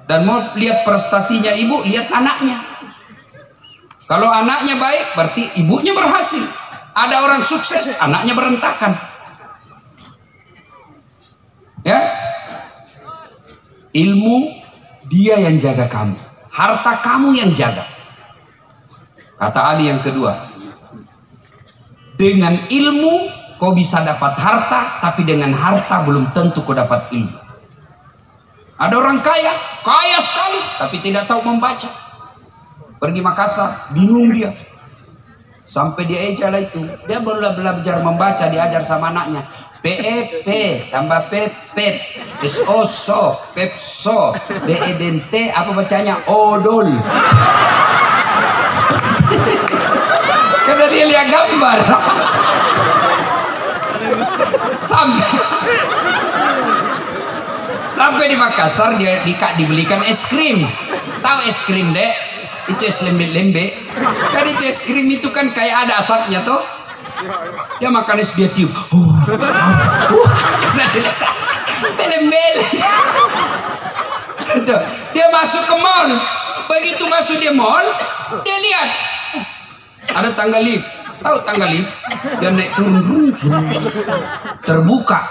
Dan mau lihat prestasinya ibu, lihat anaknya. Kalau anaknya baik, berarti ibunya berhasil. Ada orang sukses, anaknya berantakan. Ya, ilmu dia yang jaga kamu, harta kamu yang jaga. Kata Ali yang kedua, dengan ilmu kau bisa dapat harta, tapi dengan harta belum tentu kau dapat ilmu. Ada orang kaya, kaya sekali, tapi tidak tahu membaca. Pergi Makassar, bingung dia. Sampai dia ejala itu, dia baru belajar membaca, diajar sama anaknya. PEP tambah PEP, SOSO, PEPSO, DEDNT, apa bacanya? Odol. Karena dia lihat gambar. Sampai di Makassar dia dibelikan es krim. Tahu es krim, Dek? Itu es lembe-lembe. Kan itu es krim itu kan kayak ada asapnya toh. Dia makan es, dia tiup. Karena dia lihat lembe-lembe. Dia masuk ke mall. Begitu masuk di mall, dia lihat ada tangga lift. Tahu tangga lift? Dia naik turun, terbuka,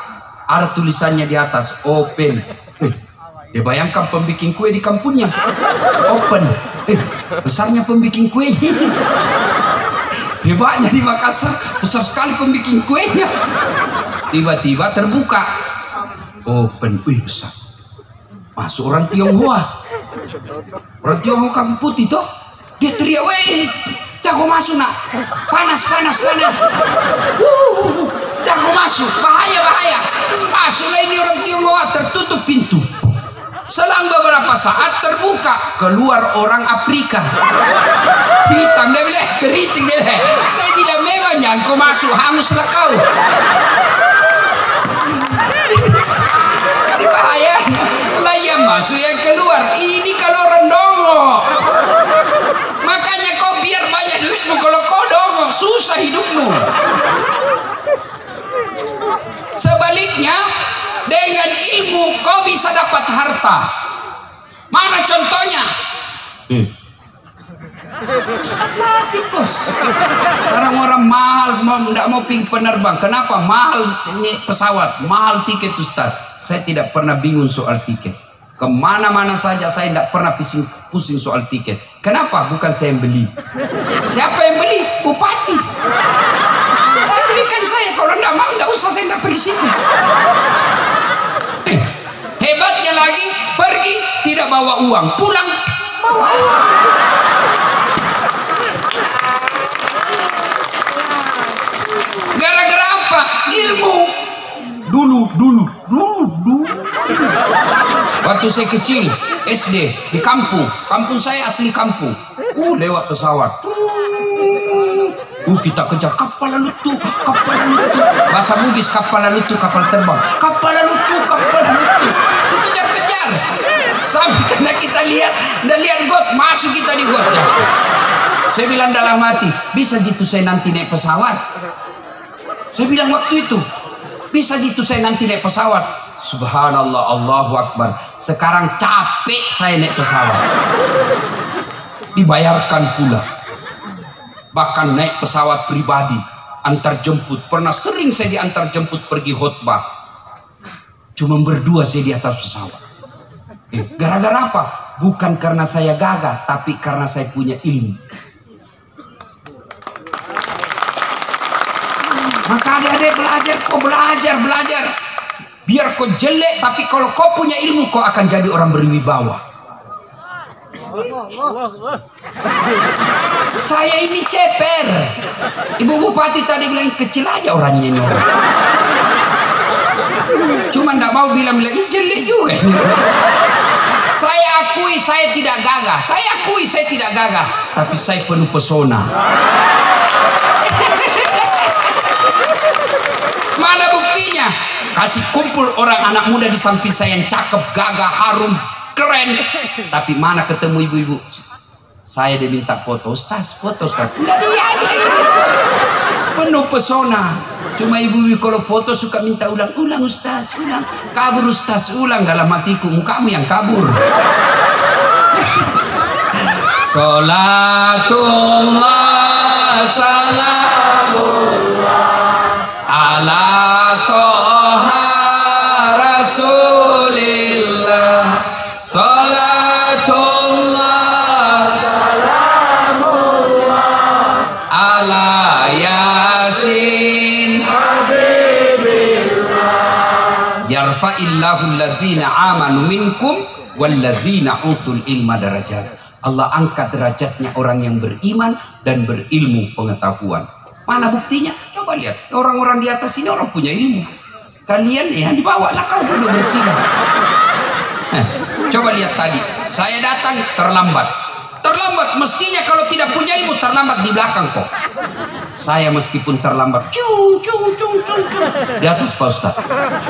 ada tulisannya di atas open. Dia bayangkan pembikin kue di kampungnya, open. Besarnya pembikin kue. Hebatnya di Makassar, besar sekali pembikin kuenya. Tiba-tiba terbuka, open. Wih, besar. Masuk orang Tionghoa. Orang Tionghoa kampung putih toh. Dia teriak, weh, jago masuk nak, panas. Jago masuk, bahaya. Masuklah ini orang Tionghoa, tertutup pintu. Selang beberapa saat terbuka, keluar orang Afrika. Hitam, dia bilang, keriting dia. Saya bilang memangnya kau masuk, hanguslah kau. Ini bahaya. Lah yang masuk yang keluar. Ini kalau orang dongo. Makanya kau biar banyak duitmu, kalau kau dongo susah hidupmu. Sebaliknya, dengan ilmu kau bisa dapat harta. Mana contohnya? Sekarang orang mahal, tidak mau ping penerbang. Kenapa? Mahal pesawat, mahal tiket Ustaz. Saya tidak pernah bingung soal tiket. Kemana-mana saja saya tidak pernah pusing soal tiket. Kenapa? Bukan saya yang beli. Siapa yang beli? Bupati. Belikan saya. Kalau tidak mau, tidak usah, saya tidak pergi situ. Hebatnya lagi, pergi tidak bawa uang, pulang bawa uang. Gara-gara apa? Ilmu. Dulu. Waktu saya kecil, SD di kampung saya asli kampung. Lewat pesawat. Kita kejar kapal lalutu. Bahasa Bugis kapal lalutu, kapal terbang. Kapal lalutu. Dikejar-kejar. Sampai karena kita lihat got, masuk kita di got. Saya bilang dalam hati, bisa gitu saya nanti naik pesawat. Saya bilang waktu itu, bisa gitu saya nanti naik pesawat. Subhanallah, Allahu Akbar. Sekarang capek saya naik pesawat. Dibayarkan pula. Bahkan naik pesawat pribadi, antar jemput. Pernah sering saya diantar jemput pergi khutbah. Cuma berdua saya di atas pesawat. Gara-gara apa? Bukan karena saya gagah, tapi karena saya punya ilmu. Maka adik-adik belajar. Biar kau jelek, tapi kalau kau punya ilmu, kau akan jadi orang berwibawa. Saya ini ceper. Ibu Bupati tadi bilang kecil aja orangnya ini. Cuma ndak mau bilang jelek juga. Saya akui saya tidak gagah. Tapi saya penuh pesona. Mana buktinya? Kasih kumpul orang anak muda di samping saya yang cakep, gagah, harum, keren. Tapi mana ketemu ibu-ibu? Saya diminta foto, Ustaz. Enggak dia. Penuh pesona. Cuma ibu-ibu kalau foto suka minta ulang Ustaz, ulang. Kabur Ustaz, ulang. Dalam hatiku, mukamu yang kabur. Salatullah salamullah ala toha rasulillah. Salatullah salamullah ala yasin habibillah. Yarfa'illahu alladhina amanu minkum walladzina utul ilma darajat. Allah angkat derajatnya orang yang beriman dan berilmu pengetahuan. Mana buktinya? Coba lihat, orang-orang di atas ini orang punya ilmu. Kalian ya dibawalah kau duduk bersila. Coba lihat tadi, saya datang terlambat. Terlambat mestinya kalau tidak punya ilmu terlambat di belakang kok. Saya meskipun terlambat, di atas Pak Ustaz,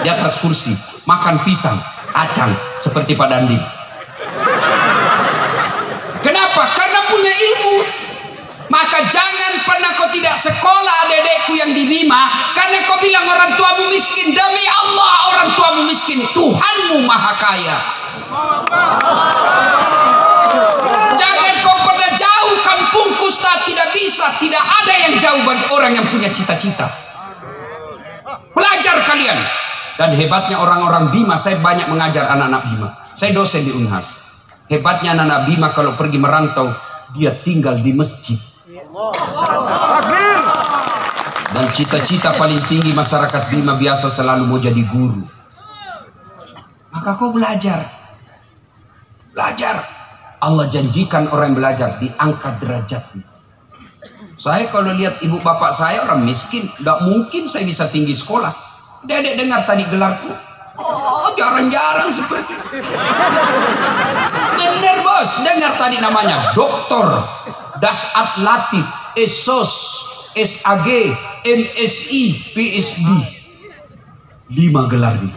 di atas kursi, makan pisang, kacang seperti Pak Dandi. Kenapa? Karena punya ilmu. Maka jangan pernah kau tidak sekolah adekku yang di Bima, karena kau bilang orang tuamu miskin. Demi Allah orang tuamu miskin, Tuhanmu maha kaya. Jangan kau pernah jauh kampungku Ustaz, tidak bisa. Tidak ada yang jauh bagi orang yang punya cita-cita. Belajar kalian. Dan hebatnya orang-orang Bima, saya banyak mengajar anak-anak Bima. Saya dosen di Unhas. Hebatnya anak-anak Bima kalau pergi merantau, dia tinggal di masjid. Dan cita-cita paling tinggi masyarakat Bima biasa selalu mau jadi guru. Maka kau belajar. Belajar. Allah janjikan orang yang belajar diangkat derajatnya. Saya kalau lihat ibu bapak saya orang miskin, tidak mungkin saya bisa tinggi sekolah. Dedek dengar tadi gelarku. Oh, jarang-jarang seperti itu. Bener bos, dengar tadi namanya Doktor Dasat Latif, Esos, SAG, MSI, PSD. 5 gelar nih.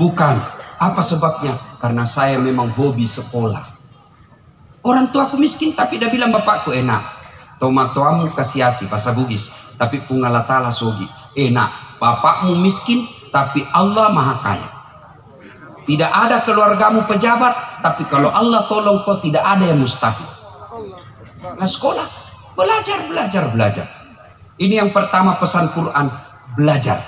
Bukan. Apa sebabnya? Karena saya memang hobi sekolah. Orang tuaku miskin tapi dia bilang bapakku enak. Tomatoamu kasiasi bahasa Bugis, tapi pungalatala sogi. Enak. Bapakmu miskin tapi Allah maha kaya. Tidak ada keluargamu pejabat, tapi kalau Allah tolong kau tidak ada yang mustahil. Nah sekolah, belajar. Ini yang pertama pesan Quran, belajar.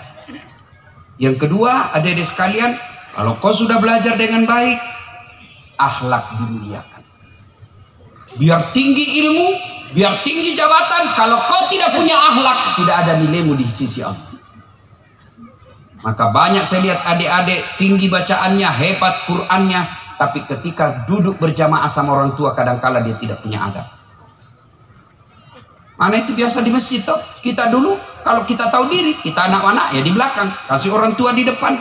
Yang kedua, adik-adik sekalian, kalau kau sudah belajar dengan baik, akhlak dimuliakan. Biar tinggi ilmu, biar tinggi jabatan, kalau kau tidak punya akhlak, tidak ada nilaimu di sisi Allah. Maka banyak saya lihat adik-adik tinggi bacaannya, hebat Qur'annya, tapi ketika duduk berjamaah sama orang tua kadangkala dia tidak punya adab. Mana itu biasa di masjid toh? Kita dulu kalau kita tahu diri, kita anak-anak ya di belakang, kasih orang tua di depan.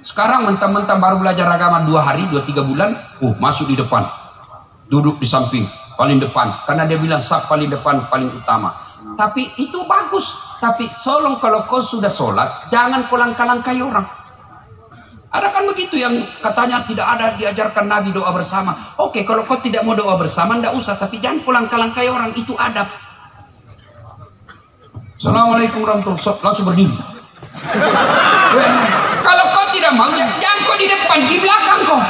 Sekarang mentang-mentang baru belajar agama 2 hari, 2-3 bulan, masuk di depan. Duduk di samping, paling depan. Karena dia bilang saf paling depan, paling utama. Tapi itu bagus. Tapi tolong kalau kau sudah sholat, jangan kau langkah-langkahi orang. Ada kan begitu yang katanya tidak ada diajarkan Nabi doa bersama. Oke, kalau kau tidak mau doa bersama, tidak usah. Tapi jangan kau langkah-langkahi orang, itu adab. Assalamualaikum warahmatullahi wabarakatuh. Langsung berdiri. Kalau kau tidak mau, jangan kau di depan, di belakang kau.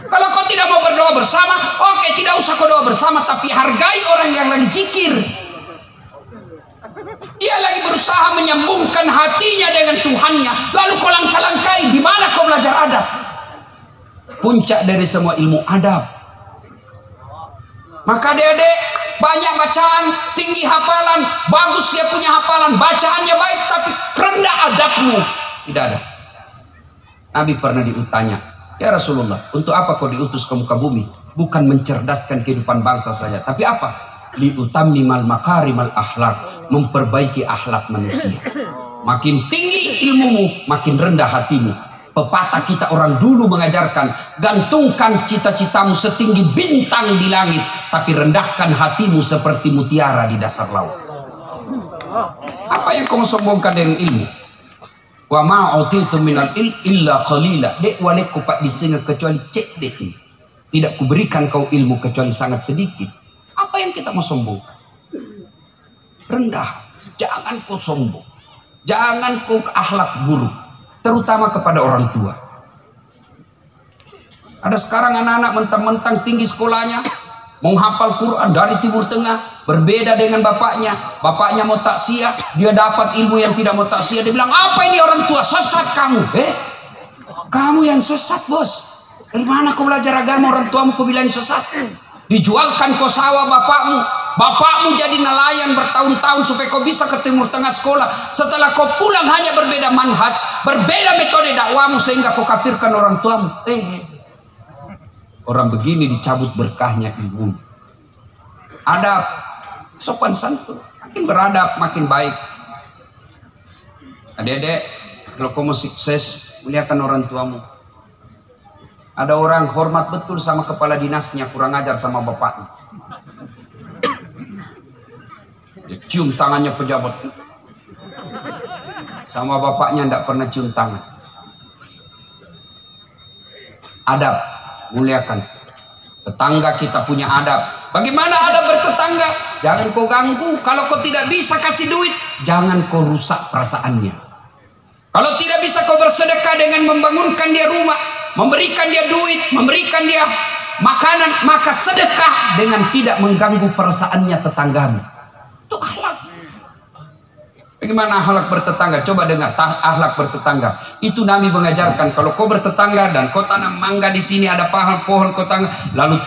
Kalau kau tidak mau berdoa bersama, oke, tidak usah kau doa bersama. Tapi hargai orang yang lagi zikir. Dia lagi berusaha menyambungkan hatinya dengan Tuhannya, lalu kau langkah-langkai. Di mana kau belajar adab? Puncak dari semua ilmu adab. Maka adik-adik banyak bacaan, tinggi hafalan, bagus dia punya hafalan, bacaannya baik, tapi rendah adabmu. Tidak ada. Nabi pernah ditanya, ya Rasulullah, untuk apa kau diutus ke muka bumi? Bukan mencerdaskan kehidupan bangsa saja, tapi apa? Liutammimal makarimal akhlak, memperbaiki akhlak manusia. Makin tinggi ilmumu, makin rendah hatimu. Pepatah kita orang dulu mengajarkan, gantungkan cita-citamu setinggi bintang di langit, tapi rendahkan hatimu seperti mutiara di dasar laut. Apa yang kau sombongkan dengan ilmu? Wa ma utitu minal illa qalila. Dek waleku pak disengat kecuali cek dek. Tidak kuberikan kau ilmu kecuali sangat sedikit. Apa yang kita mau sombong? rendah. Jangan kau sombong. Jangan kau akhlak buruk. Terutama kepada orang tua. Ada sekarang anak-anak mentang-mentang tinggi sekolahnya, menghafal Quran dari Timur Tengah, berbeda dengan bapaknya. Bapaknya mau taksiah, dia dapat ilmu yang tidak mau taksiah. Dia bilang, apa ini orang tua, sesat kamu. Kamu yang sesat, bos. Dari mana kau belajar agama, orang tuamu kau bilang sesat? Dijualkan kau sawah bapakmu. Bapakmu jadi nelayan bertahun-tahun supaya kau bisa ke Timur Tengah sekolah. Setelah kau pulang hanya berbeda manhaj, berbeda metode dakwamu sehingga kau kafirkan orang tuamu. Orang begini dicabut berkahnya ilmu. Adab, sopan santun, makin beradab makin baik. Adik-adik, kalau kau mau sukses, muliakan orang tuamu. Ada orang hormat betul sama kepala dinasnya, kurang ajar sama bapaknya. Dia cium tangannya pejabat. Sama bapaknya tidak pernah cium tangan. Adab, muliakan. Tetangga kita punya adab. Bagaimana adab bertetangga? Jangan kau ganggu. Kalau kau tidak bisa kasih duit, jangan kau rusak perasaannya. Kalau tidak bisa kau bersedekah dengan membangunkan dia rumah, memberikan dia duit, memberikan dia makanan, maka sedekah dengan tidak mengganggu perasaannya tetanggamu. Itu akhlak. Bagaimana akhlak bertetangga? Coba dengar akhlak bertetangga. Itu Nabi mengajarkan, kalau kau bertetangga dan kau tanam mangga di sini, ada pohon kau tanam, lalu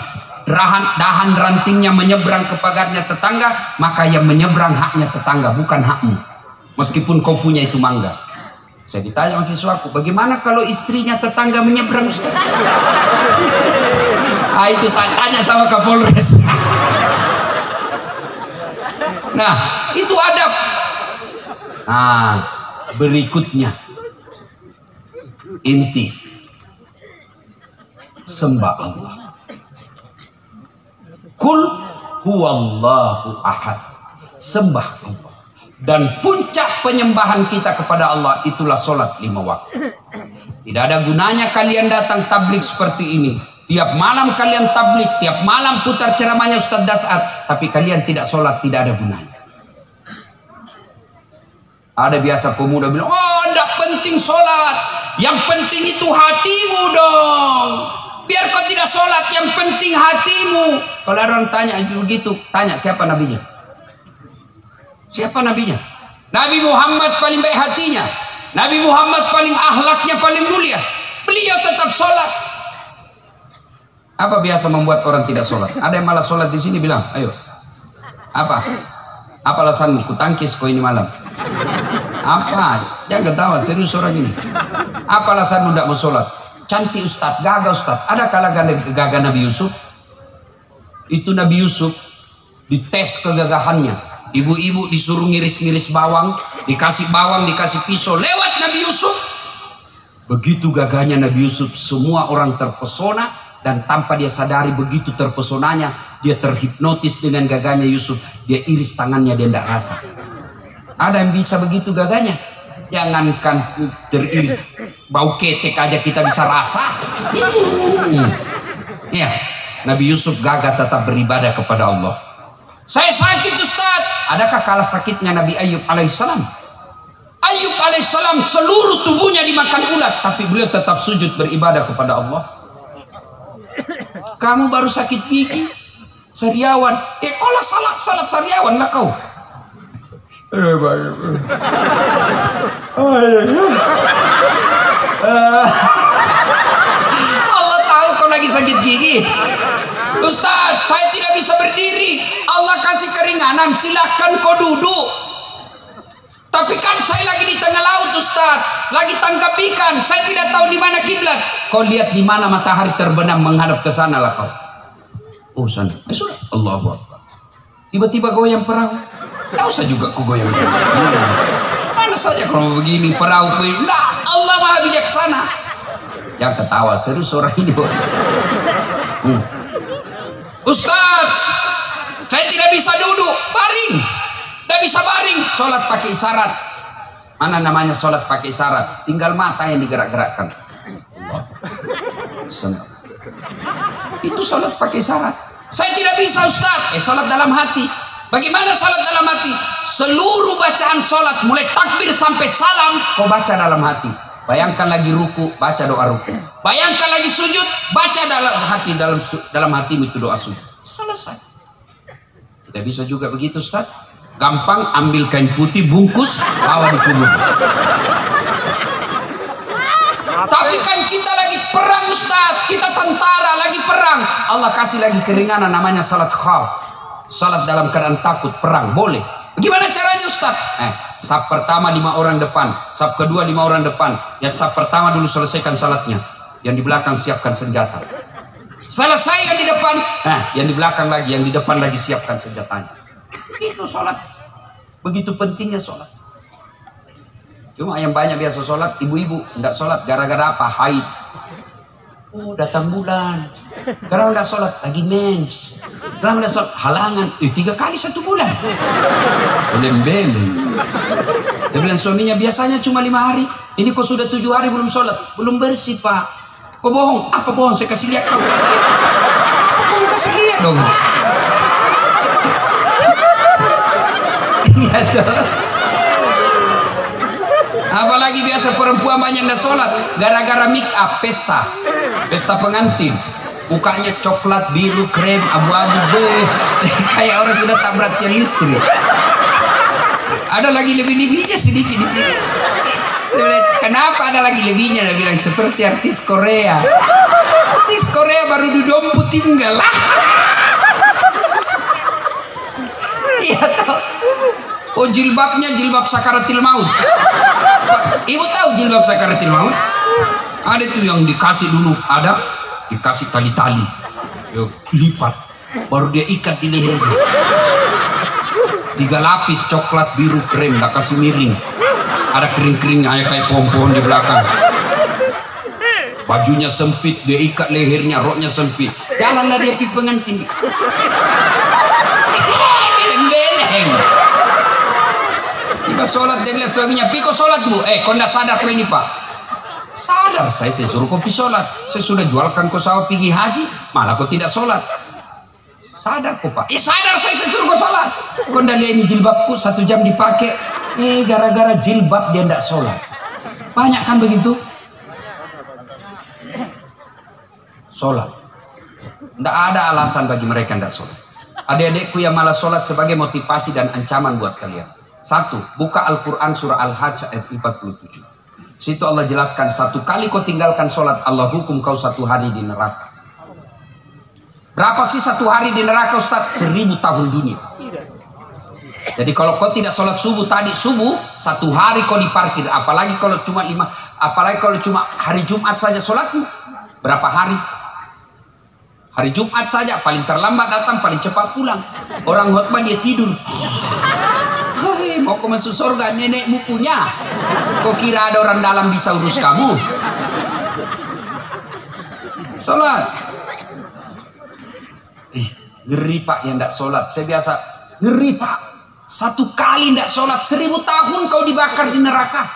dahan rantingnya menyeberang ke pagarnya tetangga, maka yang menyeberang haknya tetangga, bukan hakmu. Meskipun kau punya itu mangga. Saya ditanya sama siswaku, bagaimana kalau istrinya tetangga menyeberang, Ustaz? Itu saya tanya sama Kapolres. Nah, itu adab. Nah, berikutnya inti sembah Allah. Kul huwallahu ahad. Sembah Allah. Dan puncak penyembahan kita kepada Allah itulah sholat 5 waktu. Tidak ada gunanya kalian datang tablik seperti ini. Tiap malam kalian tablik, tiap malam putar ceramahnya Ustaz Dasar, tapi kalian tidak sholat, tidak ada gunanya. Ada biasa pemuda bilang, oh tidak penting sholat, yang penting itu hatimu dong. Biar kau tidak sholat, yang penting hatimu. Kalau orang tanya begitu, tanya siapa nabinya? Siapa nabinya? Nabi Muhammad paling baik hatinya. Nabi Muhammad paling akhlaknya paling mulia. Beliau tetap sholat. Apa biasa membuat orang tidak sholat? Ada yang malah sholat di sini bilang, ayo. Apa alasanmu? Kutangkis kau ini malam. Apa? Jangan ketawa, serius orang ini. Apa alasanmu tidak mau sholat? Cantik Ustaz, gagah Ustaz. Ada kalah gagah Nabi Yusuf? Itu Nabi Yusuf dites kegagahannya. Ibu-ibu disuruh ngiris-ngiris bawang, dikasih pisau lewat Nabi Yusuf. Begitu gagahnya Nabi Yusuf, semua orang terpesona, dan tanpa dia sadari begitu terpesonanya, dia terhipnotis dengan gagahnya Yusuf. Dia iris tangannya, dia tidak rasa. Ada yang bisa begitu gagahnya? Jangankan teriris, bau ketek aja kita bisa rasa. Ya, Nabi Yusuf gagah tetap beribadah kepada Allah. Saya sakit Ustaz. Adakah kalah sakitnya Nabi Ayub alaihissalam? Ayub alaihissalam seluruh tubuhnya dimakan ulat, tapi beliau tetap sujud beribadah kepada Allah. Kamu baru sakit gigi, sariawan. Kalau salat sariawan lah kau. Allah tahu kau lagi sakit gigi. Ustaz, saya tidak bisa berdiri. Allah kasih keringanan, silakan kau duduk. Tapi kan saya lagi di tengah laut Ustaz, lagi tangkap ikan. Saya tidak tahu di mana kiblat. Kau lihat di mana matahari terbenam, menghadap ke sana lah kau. Oh sana, sudah. Allahu Akbar. Tiba-tiba goyang perahu. Tak usah juga kau goyang perahu. Mana saja kalau begini perahu. Nah, Allah Maha bijaksana. Jangan ketawa, serius orang ini bos. Ustaz, saya tidak bisa duduk, baring. Tidak bisa baring, sholat pakai isyarat. Mana namanya sholat pakai isyarat? Tinggal mata yang digerak-gerakkan. Itu sholat pakai isyarat. Saya tidak bisa Ustaz. Sholat dalam hati. Bagaimana salat dalam hati? Seluruh bacaan salat mulai takbir sampai salam kau baca dalam hati. Bayangkan lagi ruku, baca doa ruku. Bayangkan lagi sujud, baca dalam hati, dalam hatimu itu doa sujud. Selesai. Tidak bisa juga begitu, Ustaz. Gampang, ambil kain putih, bungkus, bawa di kubur. Tapi kan kita lagi perang, Ustaz. Kita tentara lagi perang. Allah kasih lagi keringanan namanya salat khauf. Salat dalam keadaan takut, perang, boleh. Bagaimana caranya, Ustaz? Saf pertama 5 orang depan, saf kedua 5 orang depan. Ya, saf pertama dulu selesaikan salatnya. Yang di belakang siapkan senjata. Selesai yang di depan, yang di belakang lagi, yang di depan lagi siapkan senjatanya. Itu salat. Begitu pentingnya salat. Cuma yang banyak biasa salat, ibu-ibu enggak salat gara-gara apa? Haid. Oh, datang bulan. Karena enggak salat lagi mens. Karena enggak salat halangan. 3 kali 1 bulan. Belem-belem. Dia bilang suaminya biasanya cuma 5 hari. Ini kok sudah 7 hari belum salat. Belum bersih, Pak. Kok bohong? Apa bohong? Saya kasih lihat kamu. Kamu kasih lihat dong. Iya toh. Apalagi biasa perempuan banyak yang sholat gara-gara make up, pesta pengantin, mukanya coklat, biru, krem, abu-abu, kayak orang sudah tabrak tiang listrik. Ada lagi lebih-lebihnya sedikit di sini. Kenapa ada lagi lebihnya? Dia bilang seperti artis Korea. Artis Korea baru didompu tinggal lah. Iya toh. Oh, jilbabnya jilbab sakaratil maut. Ibu tahu jilbab sakaratil maut? Ada tuh yang dikasih dulu, ada dikasih tali-tali, lipat, baru dia ikat di lehernya. 3 lapis coklat, biru, krem, nggak kasih miring. Ada kering-keringnya kayak pohon-pohon di belakang. Bajunya sempit, dia ikat lehernya, roknya sempit. Jalanlah dia pergi pengantin. Beleng-beleng. Tiba sholat, dia bilang suaminya, "Piko sholat bu." Kau nggak sadar kau ini, Pak? Sadar, saya suruh kau pergi sholat. Saya sudah jualkan kau sawah pergi haji, malah kau tidak sholat. Sadar kau, Pak? Sadar, saya suruh kau sholat. Kau nggak lihat ini jilbabku 1 jam dipakai. Gara-gara jilbab dia nggak sholat. Banyak kan begitu? Sholat. Nggak ada alasan bagi mereka nggak sholat. Adik-adikku yang malah sholat sebagai motivasi dan ancaman buat kalian. 1. Buka Al-Quran surah Al-Hajj ayat 47. Situ Allah jelaskan, 1 kali kau tinggalkan sholat, Allah hukum kau 1 hari di neraka. Berapa sih 1 hari di neraka, Ustaz? 1000 tahun dunia. Jadi kalau kau tidak sholat subuh tadi subuh, 1 hari kau diparkir. Apalagi kalau cuma hari Jumat saja sholatmu. Berapa hari? Hari Jumat saja paling terlambat datang, paling cepat pulang. Orang khutbah dia tidur. Mau kau masuk surga, nenekmu punya. Kau kira ada orang dalam bisa urus kamu? Sholat. Ngeri, Pak, yang tidak sholat. Saya biasa ngeri, Pak. 1 kali tidak sholat, 1000 tahun kau dibakar di neraka.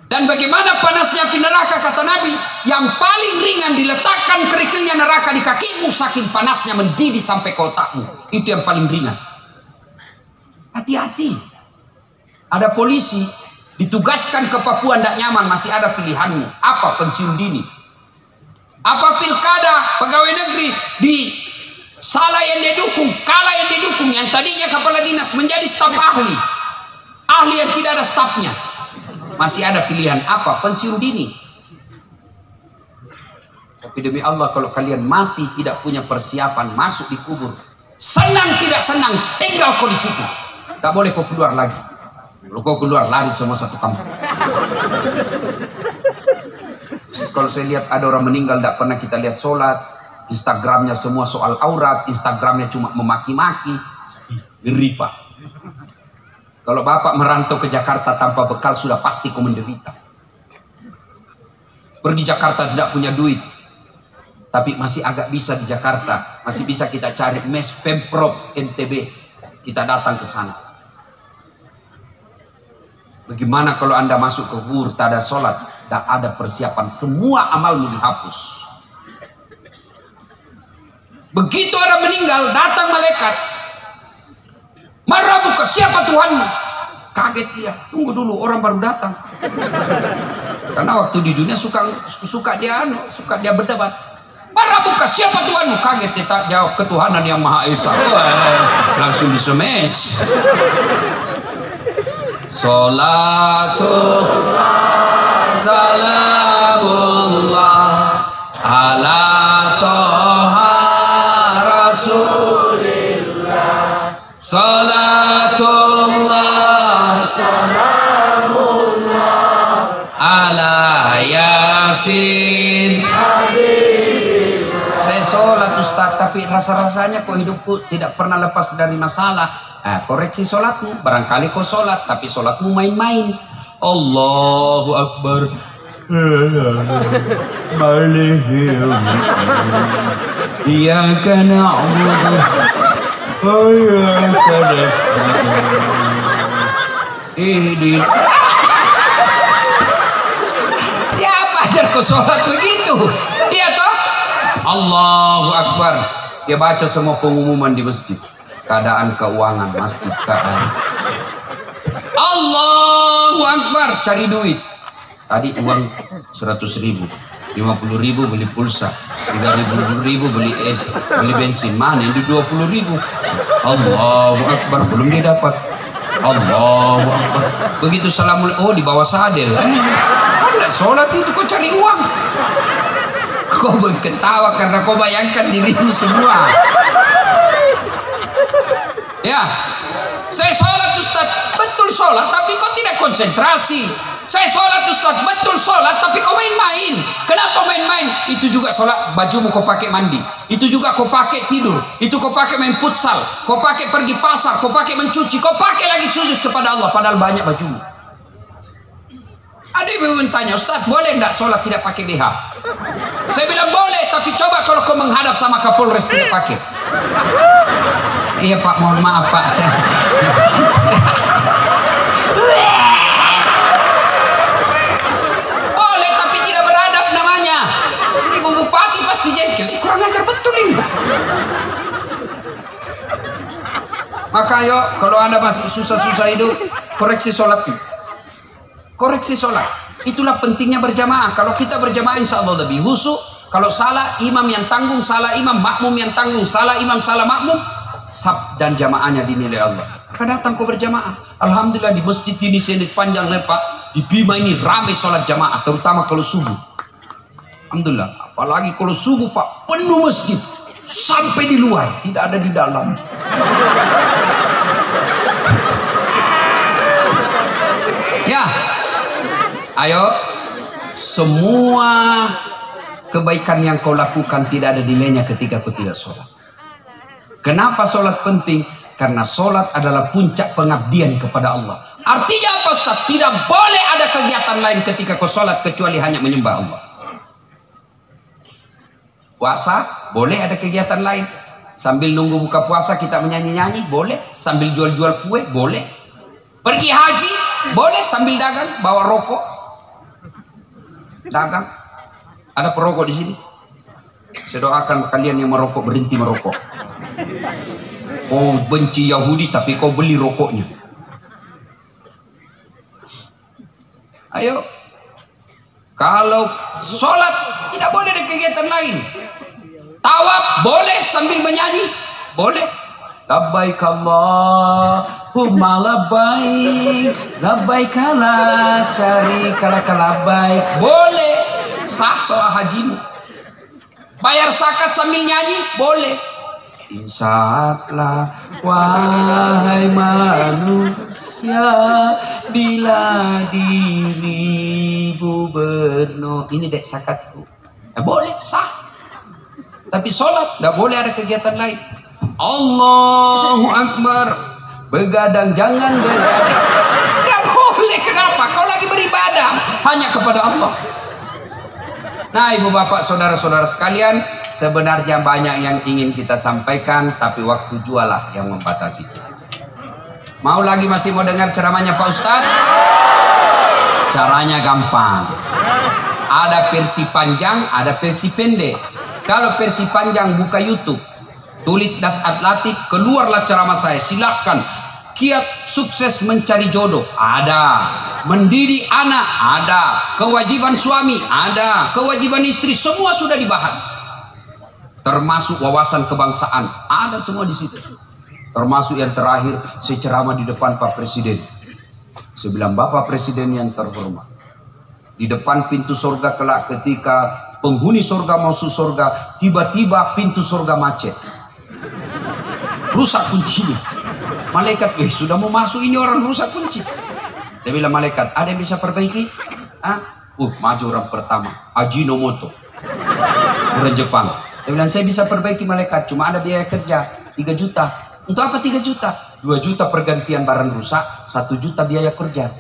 Dan bagaimana panasnya di neraka, kata Nabi, yang paling ringan diletakkan kerikilnya neraka di kakimu, saking panasnya mendidih sampai ke otakmu. Itu yang paling ringan. Hati-hati. Ada polisi ditugaskan ke Papua, tidak nyaman, masih ada pilihanmu. Apa? Pensiun dini. Apa? Pilkada, pegawai negeri, di salah yang dia dukung, kalah yang dia dukung, yang tadinya kepala dinas menjadi staf ahli. Ahli yang tidak ada stafnya. Masih ada pilihan apa? Pensiun dini. Tapi demi Allah, kalau kalian mati tidak punya persiapan, masuk di kubur, senang tidak senang, tinggal kau di situ. Tak boleh kau keluar lagi. Kalau kau keluar, lari semua satu kampung. Kalau saya lihat ada orang meninggal tidak pernah kita lihat sholat, Instagramnya semua soal aurat, Instagramnya cuma memaki-maki. Ngeri, Pak. Kalau bapak merantau ke Jakarta tanpa bekal, sudah pasti kau menderita. Pergi Jakarta tidak punya duit, tapi masih agak bisa di Jakarta, masih bisa kita cari mes Pemprov NTB, kita datang ke sana. Bagaimana kalau Anda masuk ke kubur, tak ada sholat, tak ada persiapan, semua amalmu dihapus. Begitu orang meninggal, datang malaikat. Marabuka, siapa Tuhanmu? Kaget dia. Tunggu dulu, orang baru datang. Karena waktu di dunia suka dia berdebat. Marabuka, siapa Tuhanmu? Kaget dia tak jawab, ketuhanan yang Maha Esa. Langsung disemes. Salatullah salamullah ala toha rasulillah. Salatullah salamullah ala yasin. Saya sholat Ustaz, tapi rasa-rasanya kok hidupku tidak pernah lepas dari masalah. Koreksi sholatmu. Barangkali kau sholat, tapi sholatmu main-main. Allahu Akbar. Iyyaka na'budu wa iyyaka nasta'in. Siapa ajar kau sholat begitu? Iya toh? Allahu Akbar. Dia baca semua pengumuman di masjid. Keadaan keuangan masjid, keadaan. Allahu Akbar, cari duit. Tadi uang 100.000, 50.000 beli pulsa, 30.000 beli bensin. Mana ini 20.000? Allahu Akbar, belum dia dapat. Allahu Akbar. Begitu salam, oh di bawah sadel. Sholat itu kau cari uang. Kau berketawa karena kau bayangkan dirimu semua. Ya, saya sholat Ustaz, betul sholat, tapi kau tidak konsentrasi. Saya sholat Ustaz, betul sholat, tapi kau main-main. Kenapa main-main? Itu juga sholat, bajumu kau pakai mandi. Itu juga kau pakai tidur. Itu kau pakai main futsal. Kau pakai pergi pasar. Kau pakai mencuci. Kau pakai lagi sujud kepada Allah. Padahal banyak bajumu. Ada ibu tanya, Ustaz, boleh tidak sholat tidak pakai BH? Saya bilang boleh, tapi coba kalau kau menghadap sama Kapolres tidak pakai. Iya Pak, mohon maaf Pak. Boleh, tapi tidak beradab namanya. Ibu Bupati pasti jengkel. Kurang ajar betul ini. Maka yuk, kalau Anda masih susah-susah hidup, koreksi sholat. Koreksi sholat. Itulah pentingnya berjamaah. Kalau kita berjamaah insya Allah lebih khusyuk. Kalau salah imam yang tanggung, salah imam, makmum yang tanggung, salah imam, salah makmum, sab dan jamaahnya dinilai Allah. Maka datang kau berjamaah. Alhamdulillah di masjid ini sini panjang lepak. Di Bima ini ramai sholat jamaah, terutama kalau subuh. Alhamdulillah. Apalagi kalau subuh Pak, penuh masjid. Sampai di luar, tidak ada di dalam. Ya, ayo, semua kebaikan yang kau lakukan tidak ada nilainya ketika kau tidak sholat. Kenapa sholat penting? Karena sholat adalah puncak pengabdian kepada Allah. Artinya apa Ustaz? Tidak boleh ada kegiatan lain ketika kau sholat kecuali hanya menyembah Allah. Puasa, boleh ada kegiatan lain. Sambil nunggu buka puasa kita menyanyi-nyanyi, boleh. Sambil jual-jual kue, boleh. Pergi haji, boleh. Sambil dagang, bawa rokok. Dagang. Ada perokok di sini. Saya doakan kalian yang merokok berhenti merokok. Kau benci Yahudi tapi kau beli rokoknya. Ayo. Kalau sholat tidak boleh ada kegiatan lain. Tawaf boleh sambil menyanyi, boleh. Labbaik Allahumma labbaik, labbaik la syarika lak labbaik, boleh. Sah soal hajimu. Bayar zakat sambil nyanyi, boleh. Insaflah wahai manusia, bila dirimu berno. Ini dek zakatku. Boleh, sah. Tapi sholat tidak boleh ada kegiatan lain. Allahu Akbar. Begadang, jangan begadang. Tidak boleh. Kenapa? Kau lagi beribadah hanya kepada Allah. Nah, ibu bapak, saudara-saudara sekalian, sebenarnya banyak yang ingin kita sampaikan, tapi waktu jualah yang membatasi kita. Mau lagi masih mau dengar ceramahnya Pak Ustadz? Caranya gampang. Ada versi panjang, ada versi pendek. Kalau versi panjang buka YouTube, tulis Das Atlatif, keluarlah ceramah saya. Silahkan Kiat sukses mencari jodoh ada, mendidik anak ada, kewajiban suami ada, kewajiban istri, semua sudah dibahas. Termasuk wawasan kebangsaan ada semua di situ. Termasuk yang terakhir, saya ceramah di depan Pak Presiden. Saya bilang, Bapak Presiden yang terhormat, di depan pintu surga kelak ketika penghuni surga masuk surga, tiba-tiba pintu surga macet, rusak kuncinya. Malaikat, sudah mau masuk ini orang rusak kunci. Dia bilang, malaikat, ada yang bisa perbaiki? Maju orang pertama, Ajinomoto, orang Jepang. Dia bilang, saya bisa perbaiki malaikat, cuma ada biaya kerja 3 juta. Untuk apa 3 juta? 2 juta pergantian barang rusak, 1 juta biaya kerja.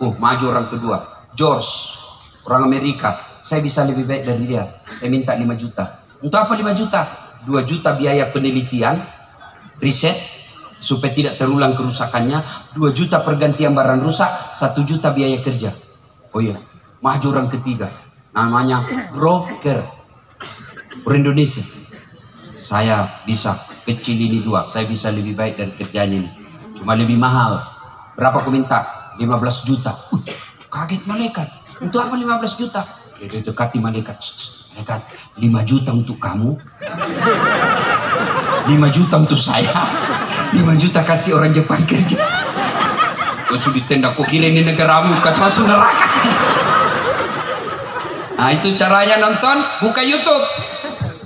Maju orang kedua, George, orang Amerika. Saya bisa lebih baik dari dia, saya minta 5 juta. Untuk apa 5 juta? 2 juta biaya penelitian, riset, supaya tidak terulang kerusakannya. 2 juta pergantian barang rusak, 1 juta biaya kerja. Oh iya, maju orang ketiga, namanya broker, orang Indonesia. Saya bisa kecil ini 2, saya bisa lebih baik dari kerjaan ini, cuma lebih mahal. Berapa aku minta? 15 juta. Kaget malaikat, untuk apa 15 juta? Dia dekati malaikat, malaikat, 5 juta untuk kamu, 5 juta untuk saya, 5 juta kasih orang Jepang kerja. Kau sudah tenda, kau kira ini negaramu, kas masuk neraka. Nah itu caranya nonton, buka YouTube.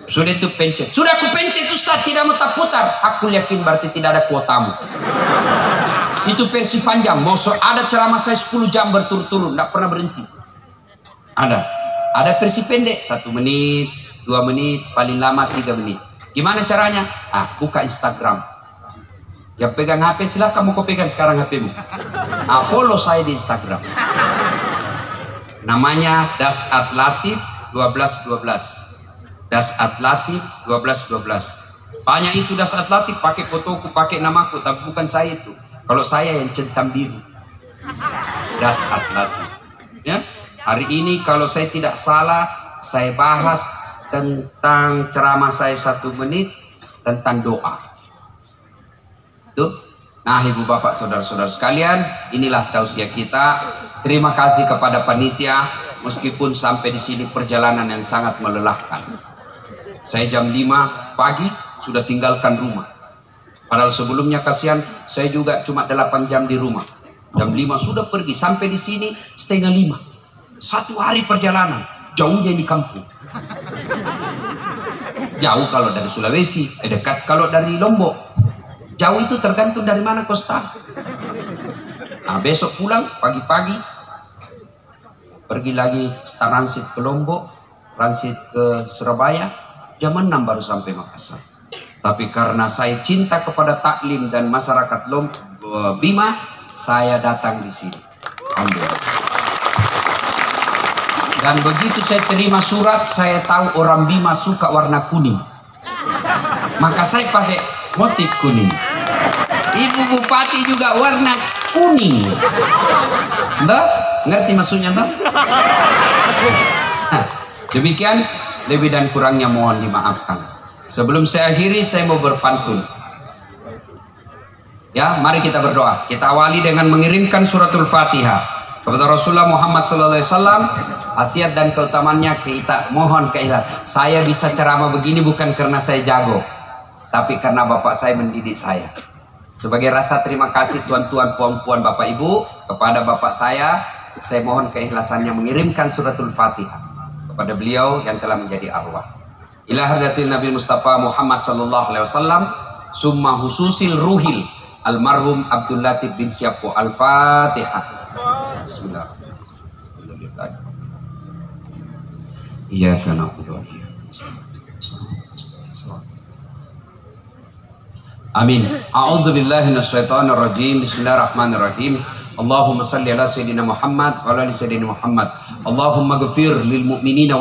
Sudah itu pencet, sudah aku pencet Ustaz, tidak mau tak putar. Aku yakin berarti tidak ada kuotamu. Itu versi panjang, mau ada ceramah saya 10 jam berturut-turut, tidak pernah berhenti. Ada versi pendek, 1 menit, 2 menit, paling lama 3 menit. Gimana caranya? Buka Instagram. Yang pegang HP silahkan, kamu pegang sekarang HPmu. Follow saya di Instagram. Namanya Dasat Latif 1212. Dasat Latif 1212. Banyak itu Dasat Latif, pakai fotoku, pakai namaku, tapi bukan saya itu. Kalau saya yang centang biru. Dasat Latif. Ya. Hari ini kalau saya tidak salah, saya bahas tentang ceramah saya 1 menit tentang doa. Tuh. Nah, ibu bapak saudara-saudara sekalian, inilah tausiah kita. Terima kasih kepada panitia, meskipun sampai di sini perjalanan yang sangat melelahkan. Saya jam 5 pagi sudah tinggalkan rumah. Padahal sebelumnya kasihan, saya juga cuma 8 jam di rumah. Jam 5 sudah pergi, sampai di sini setengah 5. 1 hari perjalanan, jauhnya di kampung. Jauh kalau dari Sulawesi, dekat kalau dari Lombok. Jauh itu tergantung dari mana kau start. Besok pulang pagi-pagi, pergi lagi transit ke Lombok, transit ke Surabaya, jam 6 baru sampai Makassar. Tapi karena saya cinta kepada taklim dan masyarakat Bima, saya datang di sini. Alhamdulillah. Dan begitu saya terima surat, saya tahu orang Bima suka warna kuning. Maka saya pakai motif kuning. Ibu Bupati juga warna kuning. Entah? Ngerti maksudnya entah? Demikian, lebih dan kurangnya mohon dimaafkan. Sebelum saya akhiri, saya mau berpantun. Ya, mari kita berdoa. Kita awali dengan mengirimkan suratul Fatihah kepada Rasulullah Muhammad SAW. Khasiat dan keutamannya kita mohon keikhlasan. Saya bisa ceramah begini bukan karena saya jago, tapi karena bapak saya mendidik saya. Sebagai rasa terima kasih tuan-tuan, puan-puan, bapak ibu kepada bapak saya mohon keikhlasannya mengirimkan suratul Fatihah kepada beliau yang telah menjadi arwah. Ila hadratin Nabi Mustafa Muhammad sallallahu alaihi wasallam, summa hususil ruhil almarhum Abdul Latif bin Syafo. Al-Fatihah. Bismillah. Iyyaka na'budu wa iyyaka nasta'in. Amin. A'udzu billahi minasyaitonir rajim. Bismillahirrahmanirrahim. Allahumma shalli ala sayyidina Muhammad wa ala ali sayyidina Muhammad. Allahumma ghfir lil mu'minina